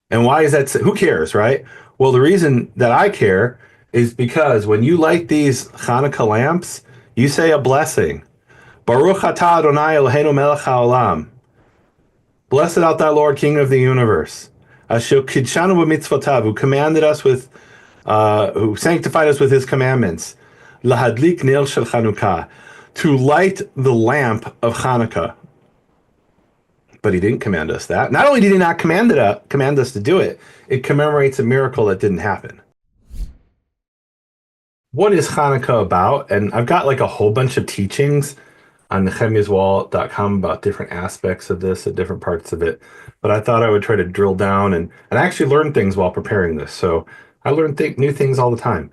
And why is that? Who cares, right? Well, the reason that I care is because when you light these Hanukkah lamps, you say a blessing. Baruch atah Adonai Eloheinu melech haolam. Blessed art thou, Lord, King of the universe. Asher kidshanu b'mitzvotav, who commanded us with, who sanctified us with his commandments. Lahadlik ner shel Chanukah, to light the lamp of Hanukkah. But he didn't command us that. Not only did he not command us to do it, it commemorates a miracle that didn't happen. What is Hanukkah about? And I've got like a whole bunch of teachings on nehemiaswall.com about different aspects of this and different parts of it. But I thought I would try to drill down and actually learn things while preparing this. So I learn new things all the time.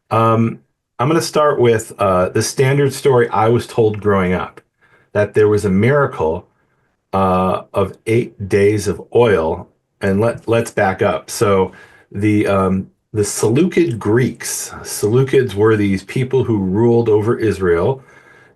I'm going to start with the standard story I was told growing up, that there was a miracle of 8 days of oil. And let's back up. So the Seleucid Greeks, Seleucids were these people who ruled over Israel,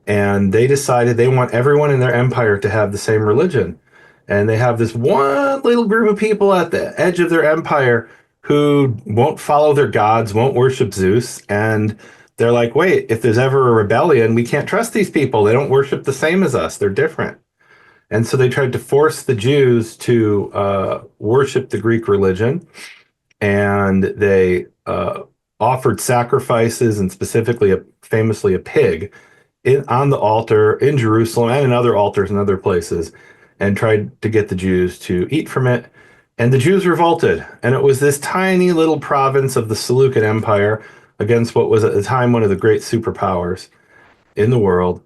and they decided they want everyone in their empire to have the same religion. And they have this one little group of people at the edge of their empire who won't follow their gods, won't worship Zeus. And they're like, wait, if there's ever a rebellion, we can't trust these people. They don't worship the same as us. They're different. And so they tried to force the Jews to worship the Greek religion. And they offered sacrifices, and specifically, famously, a pig on the altar in Jerusalem and in other altars in other places, and tried to get the Jews to eat from it. And the Jews revolted. And it was this tiny little province of the Seleucid Empire against what was at the time one of the great superpowers in the world.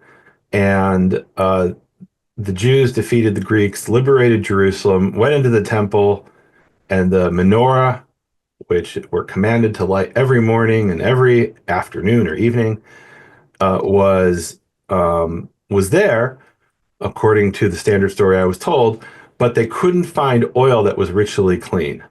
And the Jews defeated the Greeks, liberated Jerusalem, went into the temple, and the menorah, which were commanded to light every morning and every afternoon or evening, was there, according to the standard story I was told, but they couldn't find oil that was ritually clean.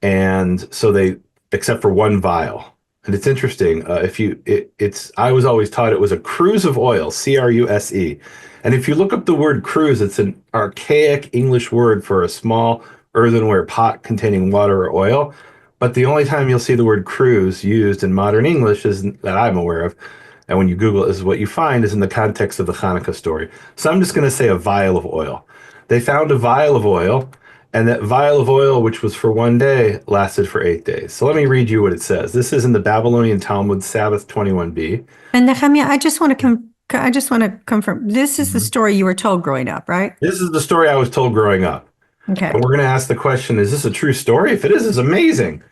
And so except for one vial. And it's interesting. I was always taught it was a cruse of oil, cruse. And if you look up the word cruse, it's an archaic English word for a small earthenware pot containing water or oil. But the only time you'll see the word cruse used in modern English is that I'm aware of. And when you Google it, is what you find is in the context of the Hanukkah story. So I'm just going to say a vial of oil. They found a vial of oil, and that vial of oil, which was for one day, lasted for 8 days. So let me read you what it says. This is in the Babylonian Talmud, Sabbath 21b. And Nehemia, I just want to confirm. This is the story you were told growing up, right? This is the story I was told growing up. Okay. And we're going to ask the question, is this a true story? If it is, it's amazing.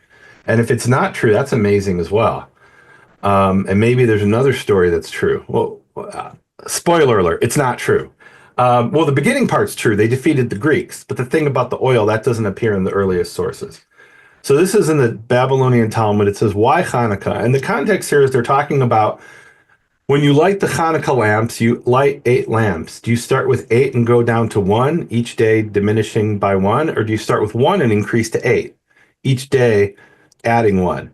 And if it's not true, that's amazing as well. And maybe there's another story that's true. Well, spoiler alert, it's not true. Well, the beginning part's true. They defeated the Greeks. But the thing about the oil, that doesn't appear in the earliest sources. So this is in the Babylonian Talmud. It says, why Hanukkah? And the context here is they're talking about when you light the Hanukkah lamps, you light 8 lamps. Do you start with 8 and go down to 1, each day diminishing by 1? Or do you start with 1 and increase to 8, each day adding 1?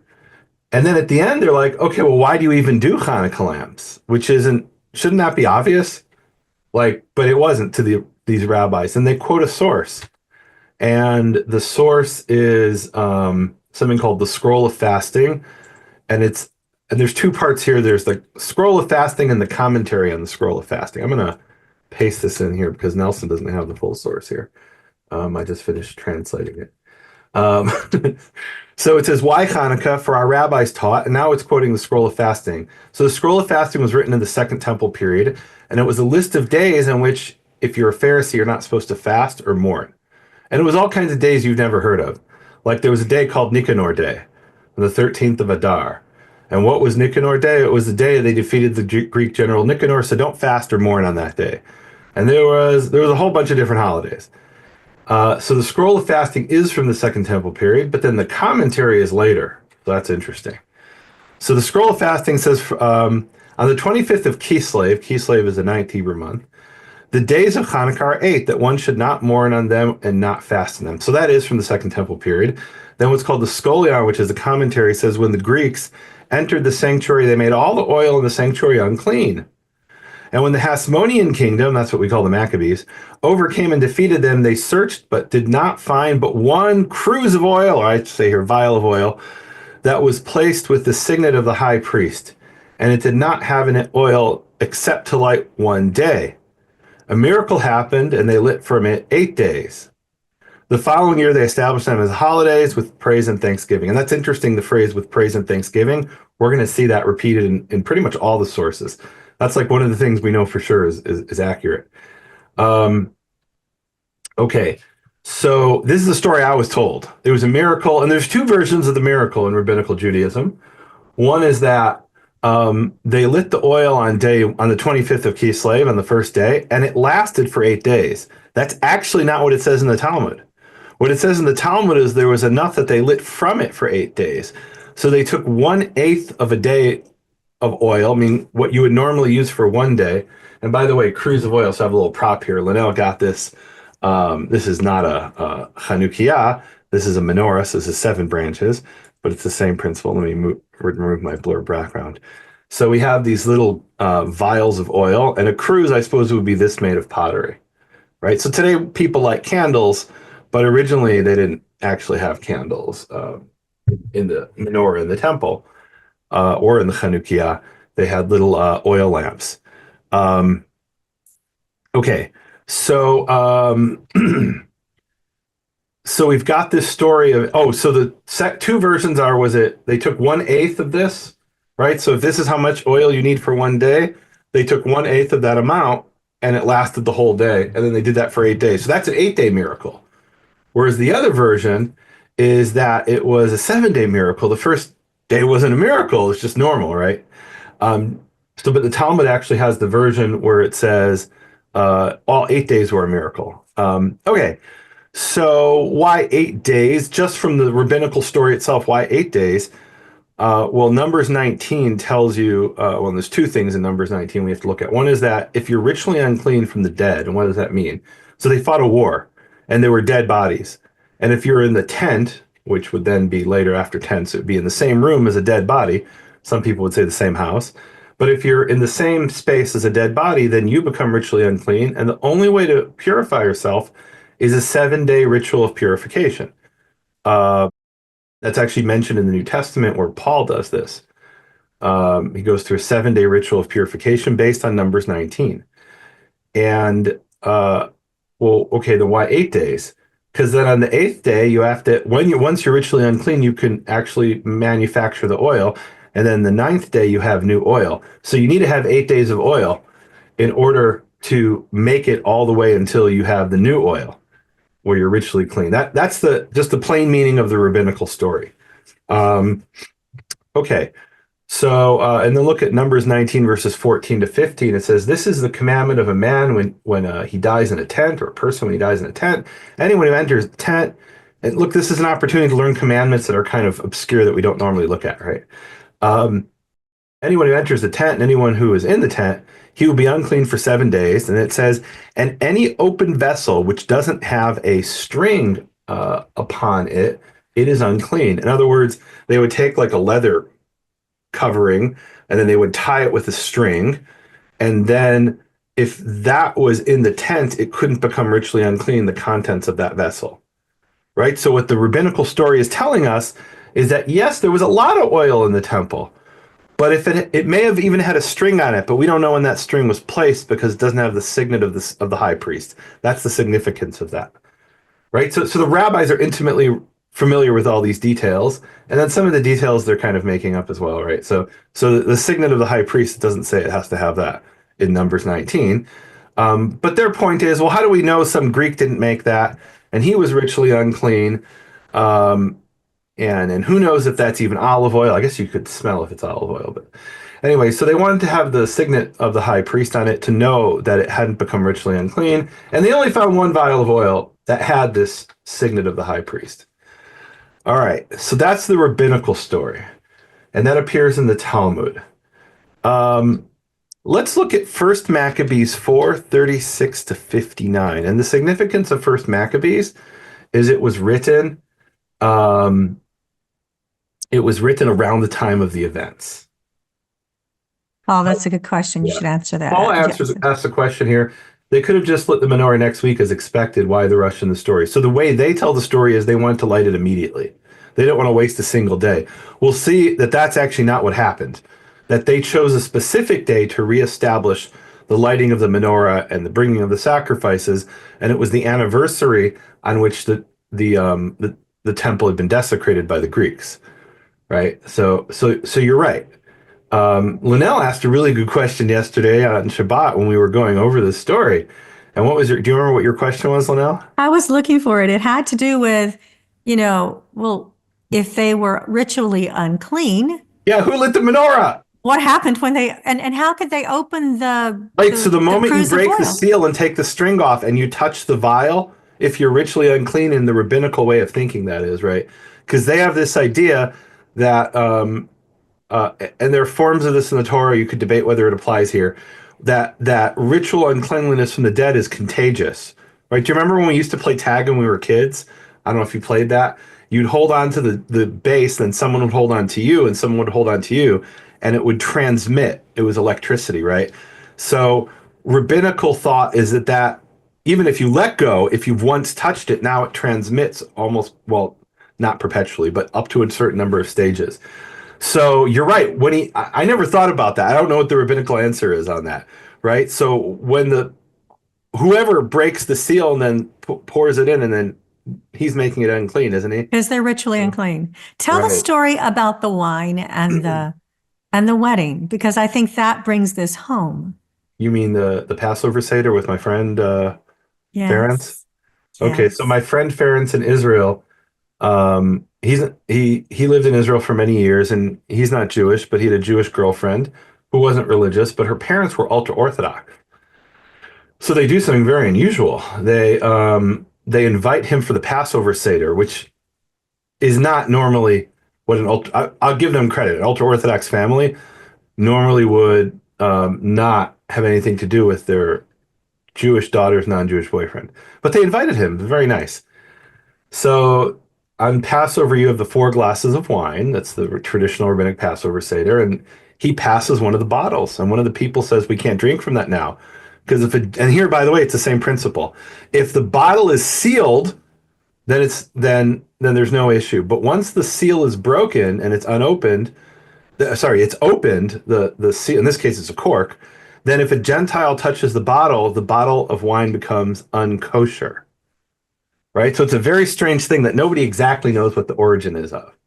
And then at the end, they're like, okay, well, why do you even do Hanukkah lamps? Shouldn't that be obvious? But it wasn't to these rabbis. And they quote a source. And the source is something called the Scroll of Fasting. And there's 2 parts here. There's the Scroll of Fasting and the commentary on the Scroll of Fasting. I'm going to paste this in here because Nelson doesn't have the full source here. I just finished translating it. So it says, why Hanukkah? For our rabbis taught, and now it's quoting the Scroll of Fasting. So the Scroll of Fasting was written in the Second Temple period, and it was a list of days in which, if you're a Pharisee, you're not supposed to fast or mourn. And it was all kinds of days you've never heard of. Like there was a day called Nicanor Day, on the 13th of Adar. And what was Nicanor Day? It was the day they defeated the Greek general Nicanor, so don't fast or mourn on that day. And there was a whole bunch of different holidays. So the Scroll of Fasting is from the Second Temple period, but then the commentary is later. So that's interesting. So the Scroll of Fasting says on the 25th of Kislev is the 9th Hebrew month, the days of Hanukkah are 8, that one should not mourn on them and not fast on them. So that is from the Second Temple period. Then what's called the Scholion, which is the commentary, says when the Greeks entered the sanctuary, they made all the oil in the sanctuary unclean. And when the Hasmonean kingdom, that's what we call the Maccabees, overcame and defeated them, they searched but did not find but one cruse of oil, or I say here vial of oil, that was placed with the signet of the high priest. And it did not have in it oil except to light 1 day. A miracle happened, and they lit from it 8 days. The following year, they established them as holidays with praise and thanksgiving. And that's interesting, the phrase with praise and thanksgiving. We're going to see that repeated in pretty much all the sources. That's like one of the things we know for sure is accurate. Um, okay, so this is the story I was told. It was a miracle, and there's two versions of the miracle in rabbinical Judaism. One is that they lit the oil on the 25th of Kislev on the first day, and it lasted for 8 days. That's actually not what it says in the Talmud. What it says in the Talmud is there was enough that they lit from it for 8 days. So they took 1/8 of a day of oil, I mean, what you would normally use for 1 day. And by the way, cruse of oil, so I have a little prop here. Linnell got this. This is not a Hanukkah. This is a menorah. So this is 7 branches, but it's the same principle. Let me remove my blur background. So we have these little vials of oil, and a cruse, I suppose, would be this made of pottery, right? So today people light candles, but originally they didn't actually have candles in the menorah in the temple or in the Chanukiah. They had little oil lamps. Um, okay, so so we've got this story of so the two versions are was it they took 1/8 of this, right? So if this is how much oil you need for 1 day, they took 1/8 of that amount and it lasted the whole day, and then they did that for 8 days. So that's an 8 day miracle. Whereas the other version is that it was a 7 day miracle. The first day wasn't a miracle; it's just normal, right? Um, but the Talmud actually has the version where it says all 8 days were a miracle. Okay, so why 8 days? Just from the rabbinical story itself, why 8 days? Well, Numbers 19 tells you, well, there's two things in Numbers 19 we have to look at. One is that if you're ritually unclean from the dead, and what does that mean? So they fought a war, and there were dead bodies. And if you're in the tent, which would then be later after tents, it would be in the same room as a dead body. Some people would say the same house. But if you're in the same space as a dead body, then you become ritually unclean. And the only way to purify yourself is a 7 day ritual of purification. That's actually mentioned in the New Testament where Paul does this. He goes through a 7 day ritual of purification based on Numbers 19. And, well, okay, then why 8 days? Because then on the 8th day, you have to, once you're ritually unclean, you can actually manufacture the oil. And then the 9th day, you have new oil. So you need to have 8 days of oil in order to make it all the way until you have the new oil where you're ritually clean. That's just the plain meaning of the rabbinical story. Okay, so and then look at Numbers 19 verses 14 to 15. It says, "This is the commandment of a man when he dies in a tent, or a person when he dies in a tent. Anyone who enters the tent." And look, this is an opportunity to learn commandments that are kind of obscure that we don't normally look at, right? Anyone who enters the tent and anyone who is in the tent, he will be unclean for 7 days. And it says, and any open vessel which doesn't have a string upon it, it is unclean. In other words, they would take like a leather covering and then they would tie it with a string. And then if that was in the tent, it couldn't become ritually unclean, the contents of that vessel, right? So what the rabbinical story is telling us is that, yes, there was a lot of oil in the temple. But if it may have even had a string on it, but we don't know when that string was placed because it doesn't have the signet of the high priest. That's the significance of that, right? So the rabbis are intimately familiar with all these details, and then some of the details they're kind of making up as well, right? So the signet of the high priest doesn't say it has to have that in Numbers 19, but their point is, well, how do we know some Greek didn't make that and he was ritually unclean? And who knows if that's even olive oil? I guess you could smell if it's olive oil. But anyway, so they wanted to have the signet of the high priest on it to know that it hadn't become ritually unclean. And they only found one vial of oil that had this signet of the high priest. All right, so that's the rabbinical story. And that appears in the Talmud. Let's look at First Maccabees 4:36 to 59. And the significance of First Maccabees is it was written around the time of the events. Paul, that's a good question. You Yeah. should answer Paul that. answers Yes. asks the question here. They could have just lit the menorah next week as expected. Why the rush in the story? So the way they tell the story is they wanted to light it immediately. They don't want to waste a single day. We'll see that that's actually not what happened. That they chose a specific day to reestablish the lighting of the menorah and the bringing of the sacrifices, and it was the anniversary on which the temple had been desecrated by the Greeks. Right. So you're right. Linnell asked a really good question yesterday on Shabbat when we were going over this story. And what was do you remember what your question was, Linnell? I was looking for it. It had to do with, well, if they were ritually unclean, Yeah, who lit the menorah? what happened when and how could they open the Right. So the, the the moment you cruse of break the oil? seal and take the string off and you touch the vial, if you're ritually unclean in the rabbinical way of thinking, that is, right? Because they have this idea that and there are forms of this in the Torah. You could debate whether it applies here. That ritual uncleanliness from the dead is contagious, right? Do you remember when we used to play tag when we were kids? I don't know if you played that. You'd hold on to the base, then someone would hold on to you, and someone would hold on to you, and it would transmit. It was electricity, right? So rabbinical thought is that even if you let go, if you've once touched it, now it transmits almost, well, not perpetually, but up to a certain number of stages. So you're right. I never thought about that. I don't know what the rabbinical answer is on that, right? So when the whoever breaks the seal and then pours it in, and then he's making it unclean, isn't he? Because they're ritually unclean. Tell the Right. story about the wine and the wedding, because I think that brings this home. You mean the Passover Seder with my friend Ferenc? Yes. Okay, so Yes. my friend Ferenc in Israel, he lived in Israel for many years, and he's not Jewish, but he had a Jewish girlfriend who wasn't religious, but her parents were ultra Orthodox. So they do something very unusual. They invite him for the Passover Seder, which is not normally what an ultra. I'll give them credit. An ultra Orthodox family normally would not have anything to do with their Jewish daughter's non-Jewish boyfriend, but they invited him. Very nice. So on Passover, you have the four glasses of wine. That's the traditional rabbinic Passover Seder. And he passes one of the bottles. And one of the people says, we can't drink from that now. Because and here, by the way, it's the same principle. If the bottle is sealed, then there's no issue. But once the seal is broken and it's unopened, it's opened, the seal, in this case, it's a cork. Then if a Gentile touches the bottle of wine becomes unkosher, right? So it's a very strange thing that nobody exactly knows what the origin is of,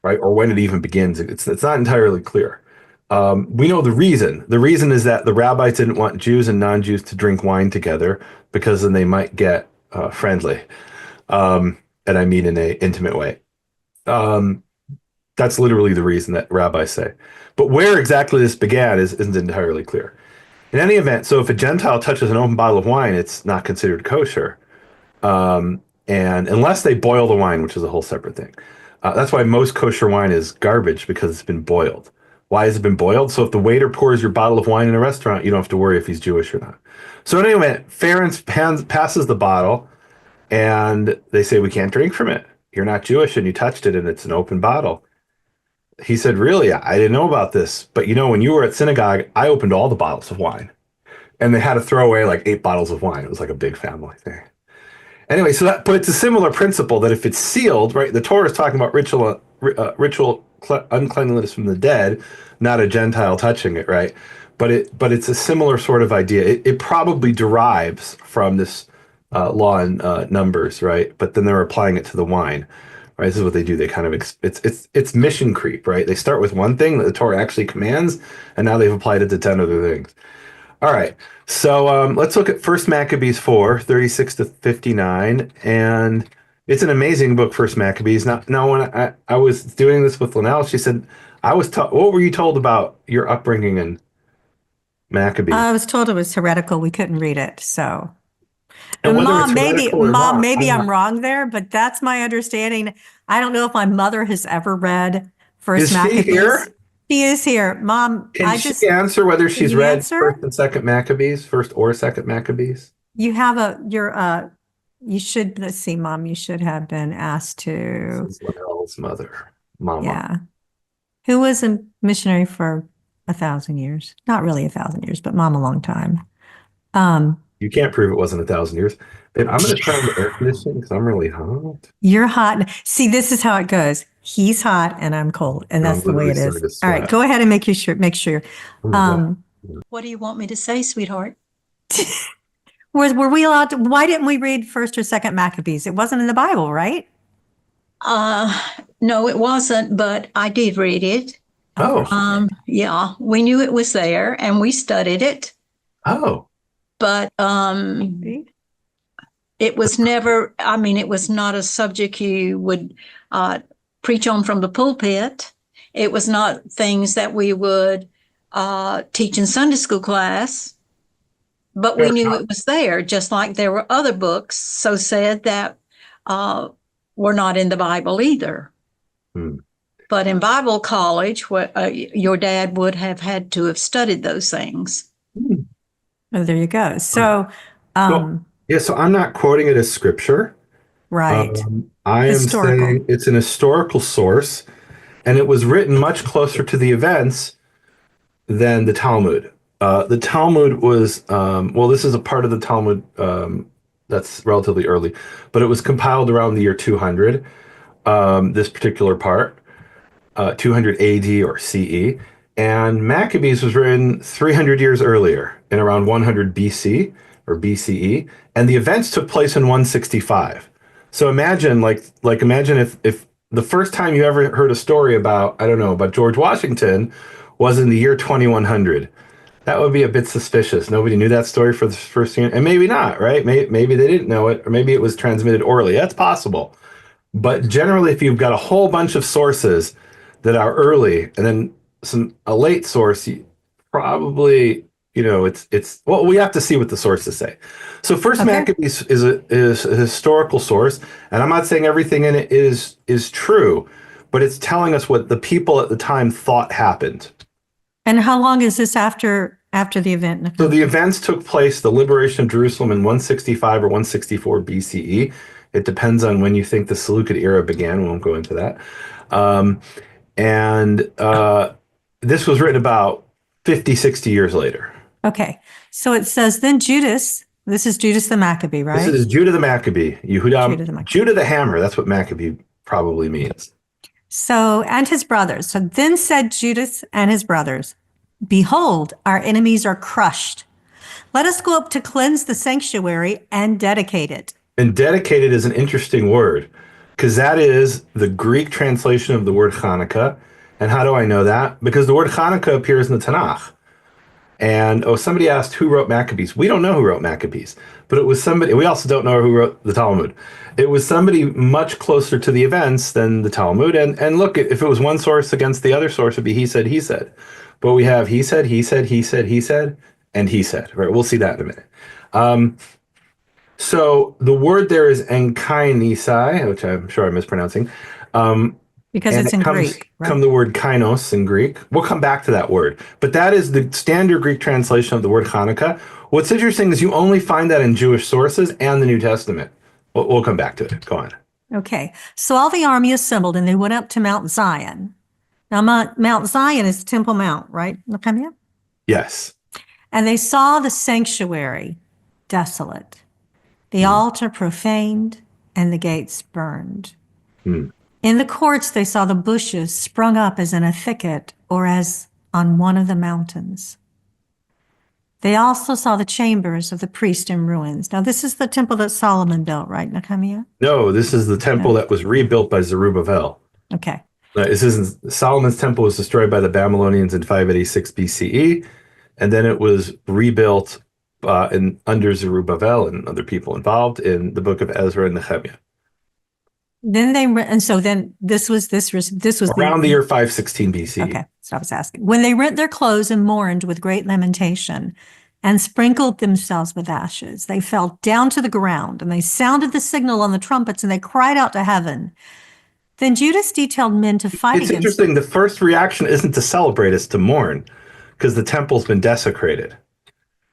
right? Or when it even begins. It's not entirely clear. We know the reason. The reason is that the rabbis didn't want Jews and non-Jews to drink wine together because then they might get friendly, and I mean in a intimate way. Um, that's literally the reason that rabbis say. But where exactly this began isn't entirely clear. In any event, so if a Gentile touches an open bottle of wine, it's not considered kosher. And unless they boil the wine, which is a whole separate thing. That's why most kosher wine is garbage because it's been boiled. Why has it been boiled? So if the waiter pours your bottle of wine in a restaurant, you don't have to worry if he's Jewish or not. So anyway, Ferenc passes the bottle and they say, we can't drink from it. You're not Jewish and you touched it and it's an open bottle. He said, really? I didn't know about this. But when you were at synagogue, I opened all the bottles of wine. And they had to throw away like 8 bottles of wine. It was like a big family thing. Anyway, but it's a similar principle that if it's sealed, right? The Torah is talking about ritual uncleanliness from the dead, not a Gentile touching it, right? But it's a similar sort of idea. It probably derives from this law in Numbers, right? But then they're applying it to the wine, right? This is what they do. They kind of it's mission creep, right? They start with one thing that the Torah actually commands, and now they've applied it to 10 other things. All right. So let's look at First Maccabees 4:36 to 59. And it's an amazing book, First Maccabees. Now when I was doing this with Linnell, she said, I was taught, what were you told about your upbringing in Maccabees? I was told it was heretical. We couldn't read it. So, And whether it's maybe, heretical or not, I'm wrong there, but that's my understanding. I don't know if my mother has ever read First is she Maccabees. here? She is here. Mom, Can she answer whether can she's you read answer? First and Second Maccabees, First or Second Maccabees? You have you should, let's see, Mom, you should have been asked This to, is Linnell's mother, Mama. yeah. Who was a missionary for 1,000 years. Not really 1,000 years, but mom a long time. Um, You can't prove it wasn't 1,000 years. Babe, I'm going to turn on the air conditioning because I'm really hot. you're hot. See, this is how it goes. He's hot and I'm cold, and I'm that's the way literally it is. starting to All right, sweat. go ahead and make sure. Oh my God. Um, What do you want me to say, sweetheart? were we allowed to, why didn't we read first or second Maccabees? It wasn't in the Bible, right? Uh, no, it wasn't, but I did read it. Of course Oh, you did. Yeah, we knew it was there and we studied it, oh. but See? it was never, I mean, it was not a subject you would preach on from the pulpit. It was not things that we would teach in Sunday school class, but we knew it was there, just like there were other books, so said, that were not in the Bible either. Hmm. But in Bible college, your dad would have had to have studied those things. Oh, there you go. So, Well, yeah, so I'm not quoting it as scripture. right. I am Historical. saying it's an historical source, and it was written much closer to the events than the Talmud. The Talmud was, well, this is a part of the Talmud that's relatively early, but it was compiled around the year 200, this particular part, 200 AD or CE. And Maccabees was written 300 years earlier in around 100 BC or BCE. And the events took place in 165. So imagine, imagine if the first time you ever heard a story about, I don't know, about George Washington was in the year 2100. That would be a bit suspicious. Nobody knew that story for the first year, and maybe not, right? Maybe they didn't know it, or maybe it was transmitted orally. That's possible. But generally, if you've got a whole bunch of sources that are early and then a late source, probably, it's well, we have to see what the sources say. So First Okay. Maccabees is a historical source, and I'm not saying everything in it is true, but it's telling us what the people at the time thought happened. And how long is this after the event, So Nicole? the events took place, the liberation of Jerusalem in 165 or 164 BCE. It depends on when you think the Seleucid era began. We won't go into that. Um, and this was written about 50, 60 years later. Okay. So it says, then Judas, this is Judas the Maccabee, right? This is Judah the Maccabee, Judah the Maccabee. Judah the Hammer. That's what Maccabee probably means. So, and his brothers. So then said Judas and his brothers, behold, our enemies are crushed. Let us go up to cleanse the sanctuary and dedicate it. And dedicated is an interesting word because that is the Greek translation of the word Hanukkah. And how do I know that? Because the word Hanukkah appears in the Tanakh. And somebody asked who wrote Maccabees. We don't know who wrote Maccabees, but it was somebody. We also don't know who wrote the Talmud. It was somebody much closer to the events than the Talmud. And look, if it was one source against the other source, it'd be he said, he said. But we have he said, he said, he said, he said, and he said. Right? We'll see that in a minute. So the word there is enkainisai, which I'm sure I'm mispronouncing. Because And it's it in comes Greek, right? come the word kainos in Greek. We'll come back to that word. But that is the standard Greek translation of the word Hanukkah. What's interesting is you only find that in Jewish sources and the New Testament. We'll come back to it. Go on. Okay. So all the army assembled and they went up to Mount Zion. Now, Mount Zion is Temple Mount, right, Nehemia? Yes. And they saw the sanctuary desolate, the altar profaned, and the gates burned. Hmm. In the courts, they saw the bushes sprung up as in a thicket or as on one of the mountains. They also saw the chambers of the priest in ruins. Now, this is the temple that Solomon built, right, Nehemia? No, this is the temple that was rebuilt by Zerubbabel. Okay. This isn't Solomon's temple was destroyed by the Babylonians in 586 BCE, and then it was rebuilt under Zerubbabel and other people involved in the book of Ezra and Nehemiah. Then this was Around the year 516 BCE. Okay, so I was asking. When they rent their clothes and mourned with great lamentation and sprinkled themselves with ashes, they fell down to the ground and they sounded the signal on the trumpets and they cried out to heaven. Then Judas detailed men to fight It's against interesting. The first reaction isn't to celebrate, it's to mourn because the temple's been desecrated.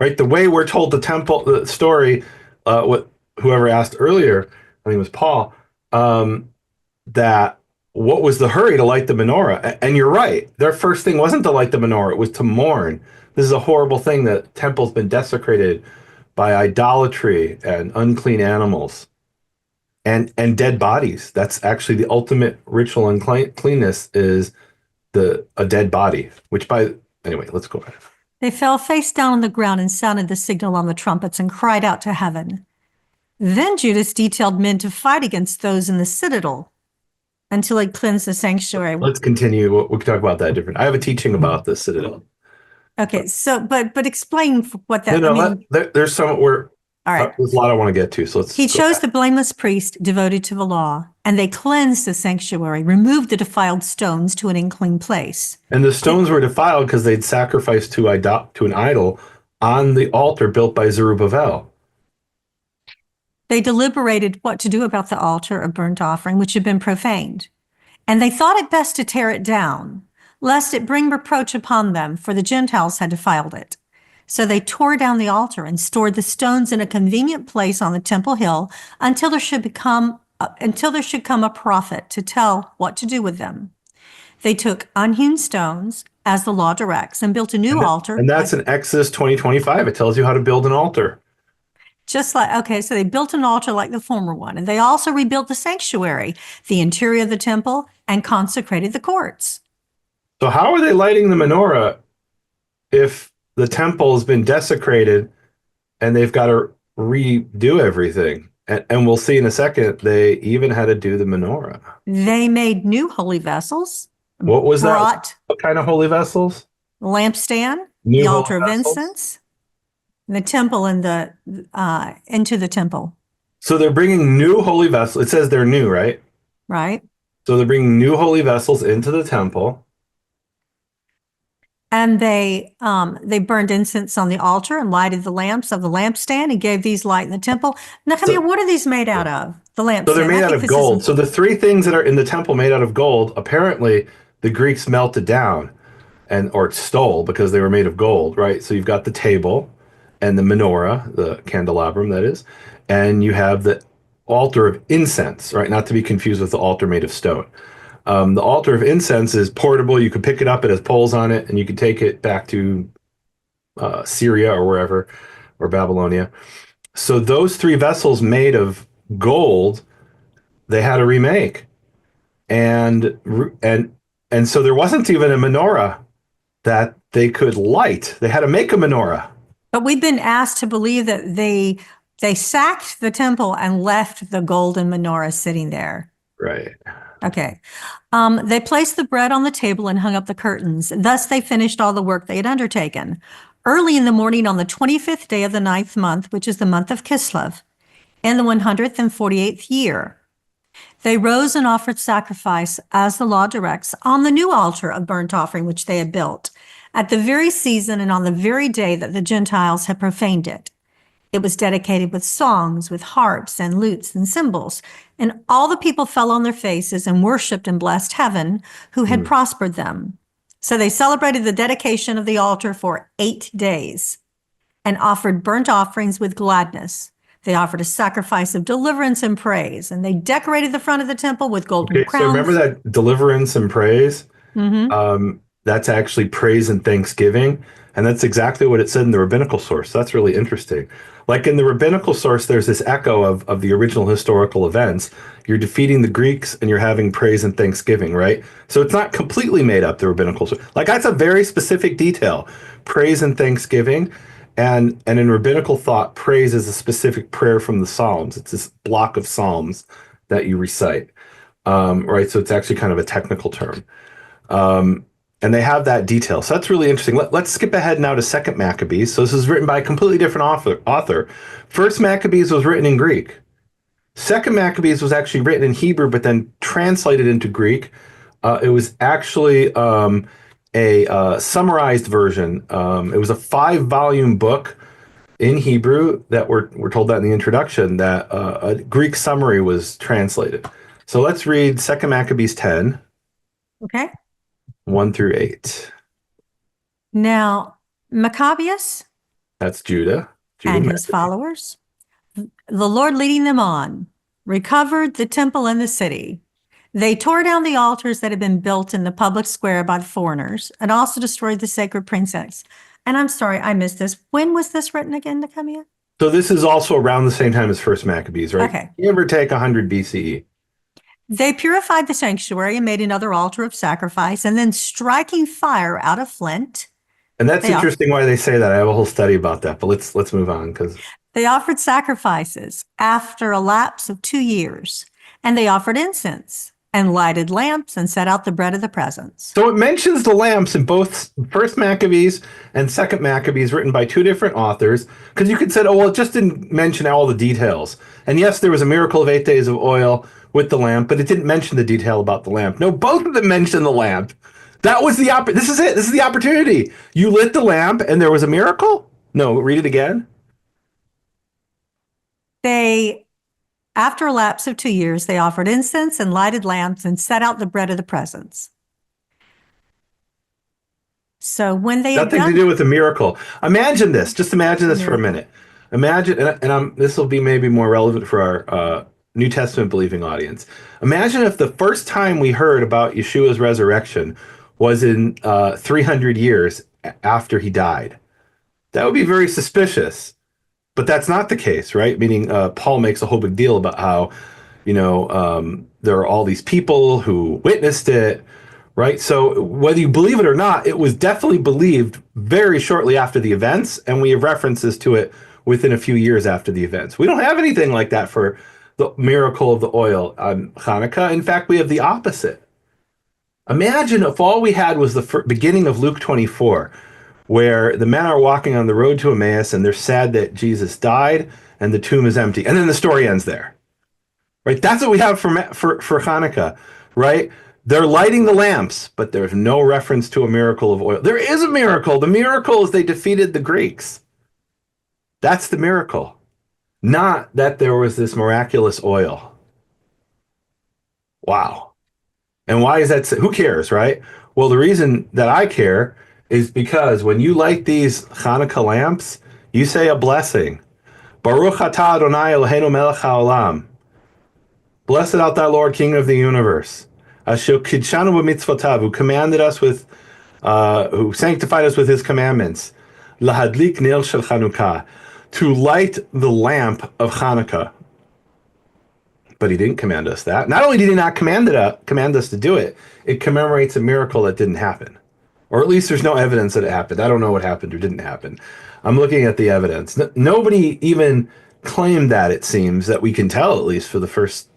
Right? The way we're told the story, what whoever asked earlier, I think it was Paul, that what was the hurry to light the menorah? And you're right. Their first thing wasn't to light the menorah, it was to mourn. This is a horrible thing that the temple's been desecrated by idolatry and unclean animals and dead bodies. That's actually the ultimate ritual uncleanness is a dead body, which anyway, let's go ahead. They fell face down on the ground and sounded the signal on the trumpets and cried out to heaven. Then Judas detailed men to fight against those in the citadel until he cleansed the sanctuary. Let's continue. We can talk about that different. I have a teaching about the citadel. Okay, so but explain what that. No, there's some where. All right. There's a lot I want to get to, so let's. He chose the blameless priest devoted to the law, and they cleansed the sanctuary, removed the defiled stones to an unclean place. And the stones were defiled because they'd sacrificed to an idol on the altar built by Zerubbabel. They deliberated what to do about the altar of burnt offering, which had been profaned. And they thought it best to tear it down, lest it bring reproach upon them, for the Gentiles had defiled it. So they tore down the altar and stored the stones in a convenient place on the temple hill until there should come a prophet to tell what to do with them. They took unhewn stones, as the law directs, and built a new altar. And that's in Exodus 20:25. It tells you how to build an altar. So they built an altar like the former one, and they also rebuilt the sanctuary, the interior of the temple, and consecrated the courts. So how are they lighting the menorah if the temple has been desecrated and they've got to redo everything? And we'll see in a second, they even had to do the menorah. They made new holy vessels. What was that? What kind of holy vessels? The lampstand, the altar of incense, the temple, and into the temple. So they're bringing new holy vessels. It says they're new, right? Right. So they're bringing new holy vessels into the temple. And they burned incense on the altar and lighted the lamps of the lampstand and gave these light in the temple. Nehemia, what are these made out of? The lampstand. So they're made out of gold. So the three things that are in the temple made out of gold, apparently the Greeks melted down or stole because they were made of gold, right? So you've got the table and the menorah, the candelabrum, that is, and you have the altar of incense, right? Not to be confused with the altar made of stone. The altar of incense is portable. You can pick it up. It has poles on it, and you can take it back to Syria or wherever, or Babylonia. So those three vessels made of gold, they had to remake, and so there wasn't even a menorah that they could light. They had to make a menorah. But we've been asked to believe that they sacked the temple and left the golden menorah sitting there. Right. Okay. They placed the bread on the table and hung up the curtains. Thus, they finished all the work they had undertaken. Early in the morning on the 25th day of the 9th month, which is the month of Kislev, in the 148th year, they rose and offered sacrifice as the law directs on the new altar of burnt offering, which they had built, at the very season and on the very day that the Gentiles had profaned it. It was dedicated with songs, with harps and lutes and cymbals. And all the people fell on their faces and worshiped and blessed heaven, who had prospered them. So they celebrated the dedication of the altar for 8 days and offered burnt offerings with gladness. They offered a sacrifice of deliverance and praise, and they decorated the front of the temple with golden crowns. So remember that deliverance and praise? Mm-hmm. That's actually praise and thanksgiving. And that's exactly what it said in the rabbinical source. That's really interesting. Like in the rabbinical source, there's this echo of the original historical events. You're defeating the Greeks and you're having praise and thanksgiving, right? So it's not completely made up, the rabbinical source. Like that's a very specific detail, praise and thanksgiving. And in rabbinical thought, praise is a specific prayer from the Psalms. It's this block of Psalms that you recite, right? So it's actually kind of a technical term. And they have that detail. So that's really interesting. Let's skip ahead now to Second Maccabees. So this is written by a completely different author. First Maccabees was written in Greek. Second Maccabees was actually written in Hebrew, but then translated into Greek. It was actually a summarized version. It was a 5-volume book in Hebrew that we're told that in the introduction that a Greek summary was translated. So let's read Second Maccabees 10. Okay. 1 through 8. Now, Maccabeus, that's Judah and his followers, the Lord leading them on, recovered the temple and the city. They tore down the altars that had been built in the public square by the foreigners and also destroyed the sacred precincts. And I'm sorry, I missed this. When was this written again, Nehemia? So this is also around the same time as First Maccabees, right? Okay. Give or take 100 BCE. They purified the sanctuary and made another altar of sacrifice, and then striking fire out of flint. And that's interesting why they say that. I have a whole study about that, but let's move on because they offered sacrifices after a lapse of 2 years, and they offered incense and lighted lamps and set out the bread of the presence. So it mentions the lamps in both First Maccabees and Second Maccabees, written by two different authors. Because you could say, oh, well, it just didn't mention all the details. And yes, there was a miracle of 8 days of oil with the lamp, but it didn't mention the detail about the lamp. No, both of them mention the lamp. That was the this is it. This is the opportunity. You lit the lamp and there was a miracle? No, read it again. After a lapse of 2 years, they offered incense and lighted lamps and set out the bread of the presence. So when they nothing to do with the miracle. Imagine this. Just imagine this for a minute. Imagine, and this will be maybe more relevant for our New Testament believing audience. Imagine if the first time we heard about Yeshua's resurrection was in 300 years after he died. That would be very suspicious. But that's not the case, right? Meaning Paul makes a whole big deal about how, there are all these people who witnessed it, right? So whether you believe it or not, it was definitely believed very shortly after the events, and we have references to it within a few years after the events. We don't have anything like that for the miracle of the oil on Hanukkah. In fact, we have the opposite. Imagine if all we had was the beginning of Luke 24, where the men are walking on the road to Emmaus and they're sad that Jesus died and the tomb is empty. And then the story ends there, right? That's what we have for Hanukkah, right? They're lighting the lamps, but there's no reference to a miracle of oil. There is a miracle. The miracle is they defeated the Greeks. That's the miracle, not that there was this miraculous oil. Wow. And why is that? Who cares, right? Well, the reason that I care is because when you light these Hanukkah lamps, you say a blessing. Baruch atah Adonai Eloheinu melech haolam. Blessed art thou, Lord, King of the universe. Asher kidshanu b'mitzvotav, who commanded us with, who sanctified us with his commandments. Lahadlik nil shel Chanukah, to light the lamp of Hanukkah. But he didn't command us that. Not only did he not command us to do it, it commemorates a miracle that didn't happen. Or at least there's no evidence that it happened. I don't know what happened or didn't happen. I'm looking at the evidence. Nobody even claimed that, it seems, that we can tell, at least for the first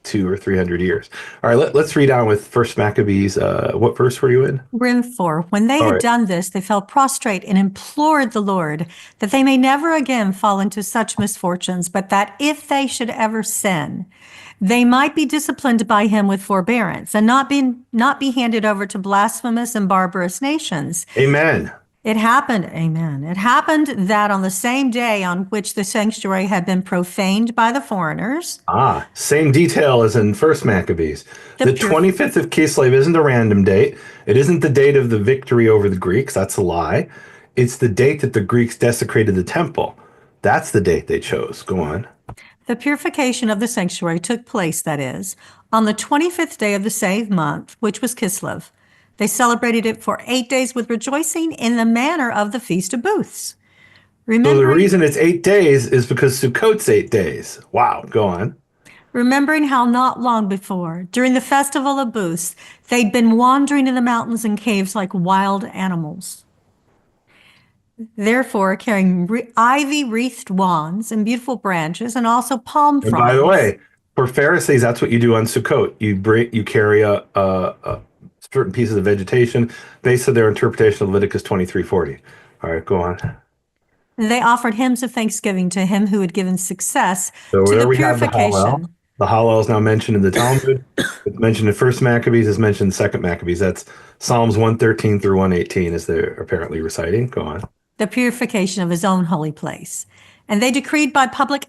200 or 300 years. All right, let's read on with First Maccabees. What verse were you in? We're in 4. When they had done this, they fell prostrate and implored the Lord that they may never again fall into such misfortunes, but that if they should ever sin, they might be disciplined by him with forbearance and not be handed over to blasphemous and barbarous nations. Amen. It happened, amen. It happened that on the same day on which the sanctuary had been profaned by the foreigners. Same detail as in First Maccabees. The 25th of Kislev isn't a random date. It isn't the date of the victory over the Greeks. That's a lie. It's the date that the Greeks desecrated the temple. That's the date they chose. Go on. The purification of the sanctuary took place, that is, on the 25th day of the same month, which was Kislev. They celebrated it for 8 days with rejoicing in the manner of the Feast of Booths. So the reason it's 8 days is because Sukkot's 8 days. Wow, go on. Remembering how not long before, during the Festival of Booths, they'd been wandering in the mountains and caves like wild animals. Therefore, carrying ivy-wreathed wands and beautiful branches and also palm fronds. And by the way, for Pharisees, that's what you do on Sukkot. You carry a certain pieces of vegetation based on their interpretation of Leviticus 23:40. All right, go on. They offered hymns of thanksgiving to him who had given success to the we purification. Have the Hallel is now mentioned in the Talmud. It's mentioned in First Maccabees. It's mentioned in Second Maccabees. That's Psalms 113 through 118 as they're apparently reciting. Go on. The purification of his own holy place. And they decreed by public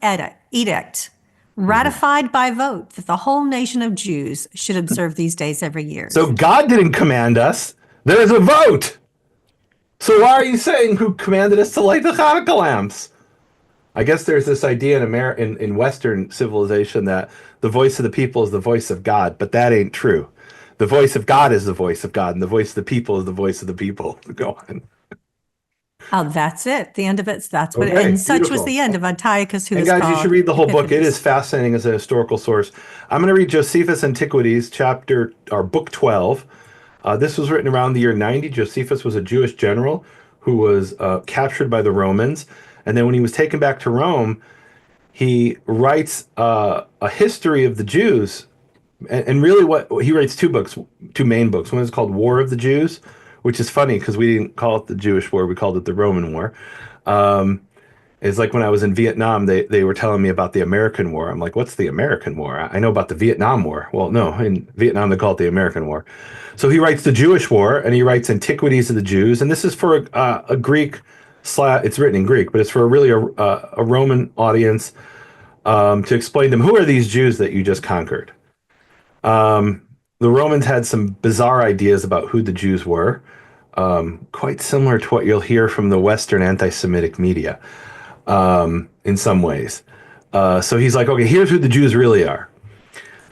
edict, ratified by vote, that the whole nation of Jews should observe these days every year. So God didn't command us. There's a vote. So why are you saying who commanded us to light the Hanukkah lamps? I guess there's this idea in Western civilization that the voice of the people is the voice of God, but that ain't true. The voice of God is the voice of God, and the voice of the people is the voice of the people. Go on. Oh, that's it. The end of it. That's what, Okay, and such was beautiful. the end of Antiochus, who And is guys, you should called read the whole book. It is Epiphanes. fascinating as a historical source. I'm going to read Josephus' Antiquities, chapter or book 12. This was written around the year 90. Josephus was a Jewish general who was captured by the Romans, and then when he was taken back to Rome, he writes a history of the Jews, and really what he writes two books, two main books. One is called War of the Jews, which is funny because we didn't call it the Jewish War, we called it the Roman War. It's like when I was in Vietnam, they were telling me about the American War. I'm like, what's the American War? I know about the Vietnam War. Well, no, in Vietnam they call it the American War. So he writes the Jewish War, and he writes Antiquities of the Jews, and this is for a Greek it's written in Greek, but it's for a Roman audience, to explain to them, who are these Jews that you just conquered? The Romans had some bizarre ideas about who the Jews were, quite similar to what you'll hear from the Western anti-Semitic media, in some ways. So he's like, okay, here's who the Jews really are.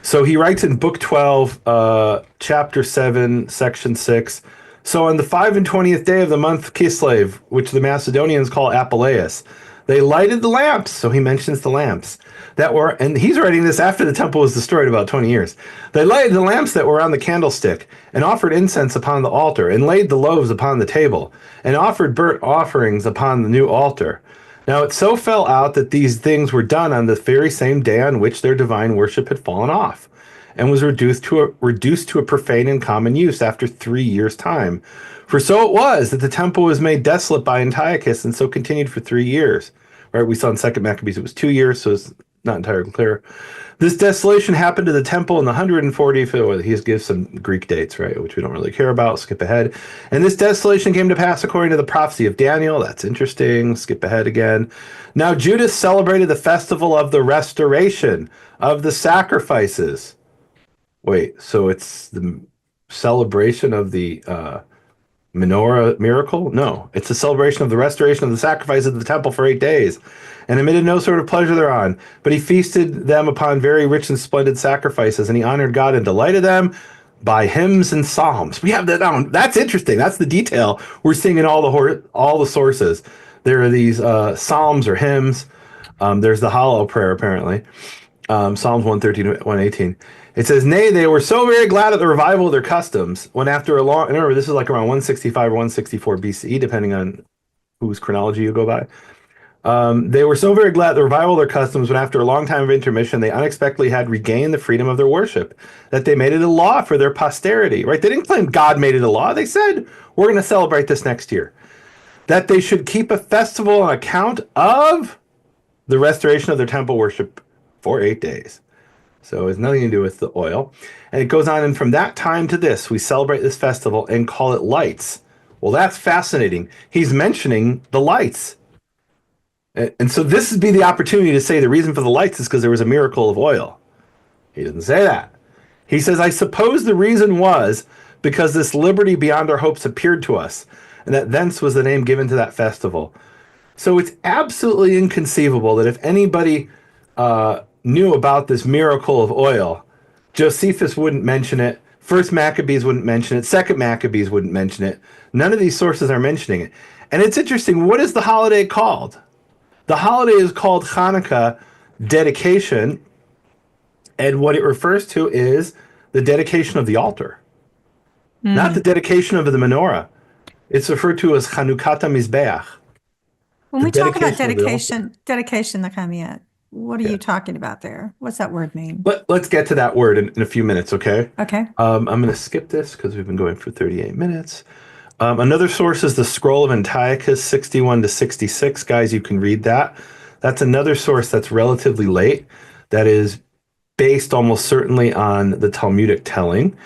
So he writes in Book 12, Chapter 7, Section 6. So on the 25th day of the month Kislev, which the Macedonians call Apuleius, they lighted the lamps. So he mentions the lamps that were, and he's writing this after the temple was destroyed about 20 years. They lighted the lamps that were on the candlestick and offered incense upon the altar and laid the loaves upon the table and offered burnt offerings upon the new altar. Now it so fell out that these things were done on the very same day on which their divine worship had fallen off, and was reduced to a profane and common use after 3 years' time. For so it was that the temple was made desolate by Antiochus, and so continued for 3 years. Right? We saw in Second Maccabees it was 2 years, so it's not entirely clear. This desolation happened to the temple in the 140th. He gives some Greek dates, right, which we don't really care about. Skip ahead. And this desolation came to pass according to the prophecy of Daniel. That's interesting. Skip ahead again. Now Judas celebrated the festival of the restoration of the sacrifices. Wait, so it's the celebration of the menorah miracle? No, it's a celebration of the restoration of the sacrifice of the temple for 8 days, and emitted no sort of pleasure thereon. But he feasted them upon very rich and splendid sacrifices, and he honored God and delighted them by hymns and psalms. We have that down. That's interesting. That's the detail we're seeing in all the sources. There are these psalms or hymns. There's the Hallel prayer apparently. Psalms 113 to 118. It says, nay, they were so very glad at the revival of their customs, when after a long, and remember, this is like around 165 or 164 BCE, depending on whose chronology you go by. They were so very glad at the revival of their customs, when after a long time of intermission, they unexpectedly had regained the freedom of their worship, that they made it a law for their posterity, right? They didn't claim God made it a law. They said, we're going to celebrate this next year. That they should keep a festival on account of the restoration of their temple worship for 8 days. So it has nothing to do with the oil. And it goes on, and from that time to this, we celebrate this festival and call it lights. Well, that's fascinating. He's mentioning the lights. And so this would be the opportunity to say the reason for the lights is because there was a miracle of oil. He doesn't say that. He says, I suppose the reason was because this liberty beyond our hopes appeared to us, and that thence was the name given to that festival. So it's absolutely inconceivable that if anybody knew about this miracle of oil, Josephus wouldn't mention it. First Maccabees wouldn't mention it. Second Maccabees wouldn't mention it. None of these sources are mentioning it. And it's interesting. What is the holiday called? The holiday is called Hanukkah dedication. And what it refers to is the dedication of the altar, not the dedication of the menorah. It's referred to as Chanukat HaMizbeach. When The we talk about dedication of dedication, Nehemia, what are Yeah. you talking about there? What's that word mean? Let's get to that word in a few minutes, okay? Okay. I'm going to skip this because we've been going for 38 minutes. Another source is the Scroll of Antiochus 61 to 66. Guys, you can read that. That's another source that's relatively late, that is based almost certainly on the Talmudic telling.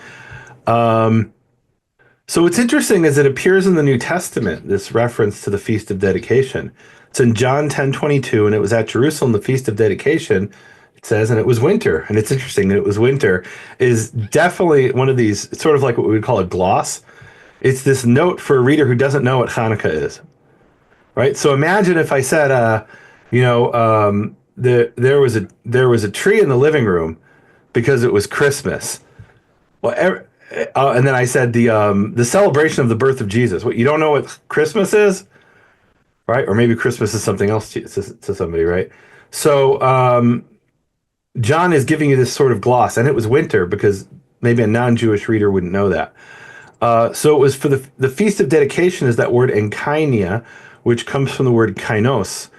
So what's interesting is it appears in the New Testament, this reference to the Feast of Dedication. It's in John 10:22, and it was at Jerusalem, the Feast of Dedication. It says, and it was winter. And it's interesting that it was winter is definitely one of these, it's sort of like what we would call a gloss. It's this note for a reader who doesn't know what Hanukkah is, right? So imagine if I said, There was a tree in the living room because it was Christmas. Well, and then I said the celebration of the birth of Jesus. What, you don't know what Christmas is, right? Or maybe Christmas is something else to somebody, right? So John is giving you this sort of gloss, and it was winter because maybe a non-Jewish reader wouldn't know that. So it was for the Feast of Dedication is that word enkainia, which comes from the word kainos,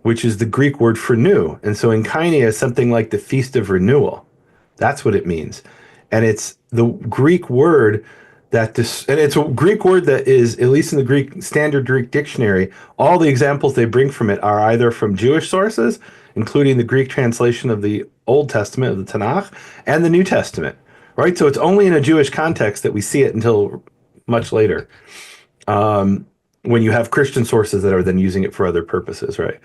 which is the Greek word for new. And so enkainia is something like the Feast of Renewal. That's what it means. And it's the Greek word and it's a Greek word that is, at least in the standard Greek dictionary, all the examples they bring from it are either from Jewish sources, including the Greek translation of the Old Testament, of the Tanakh, and the New Testament, right? So it's only in a Jewish context that we see it until much later, when you have Christian sources that are then using it for other purposes, right?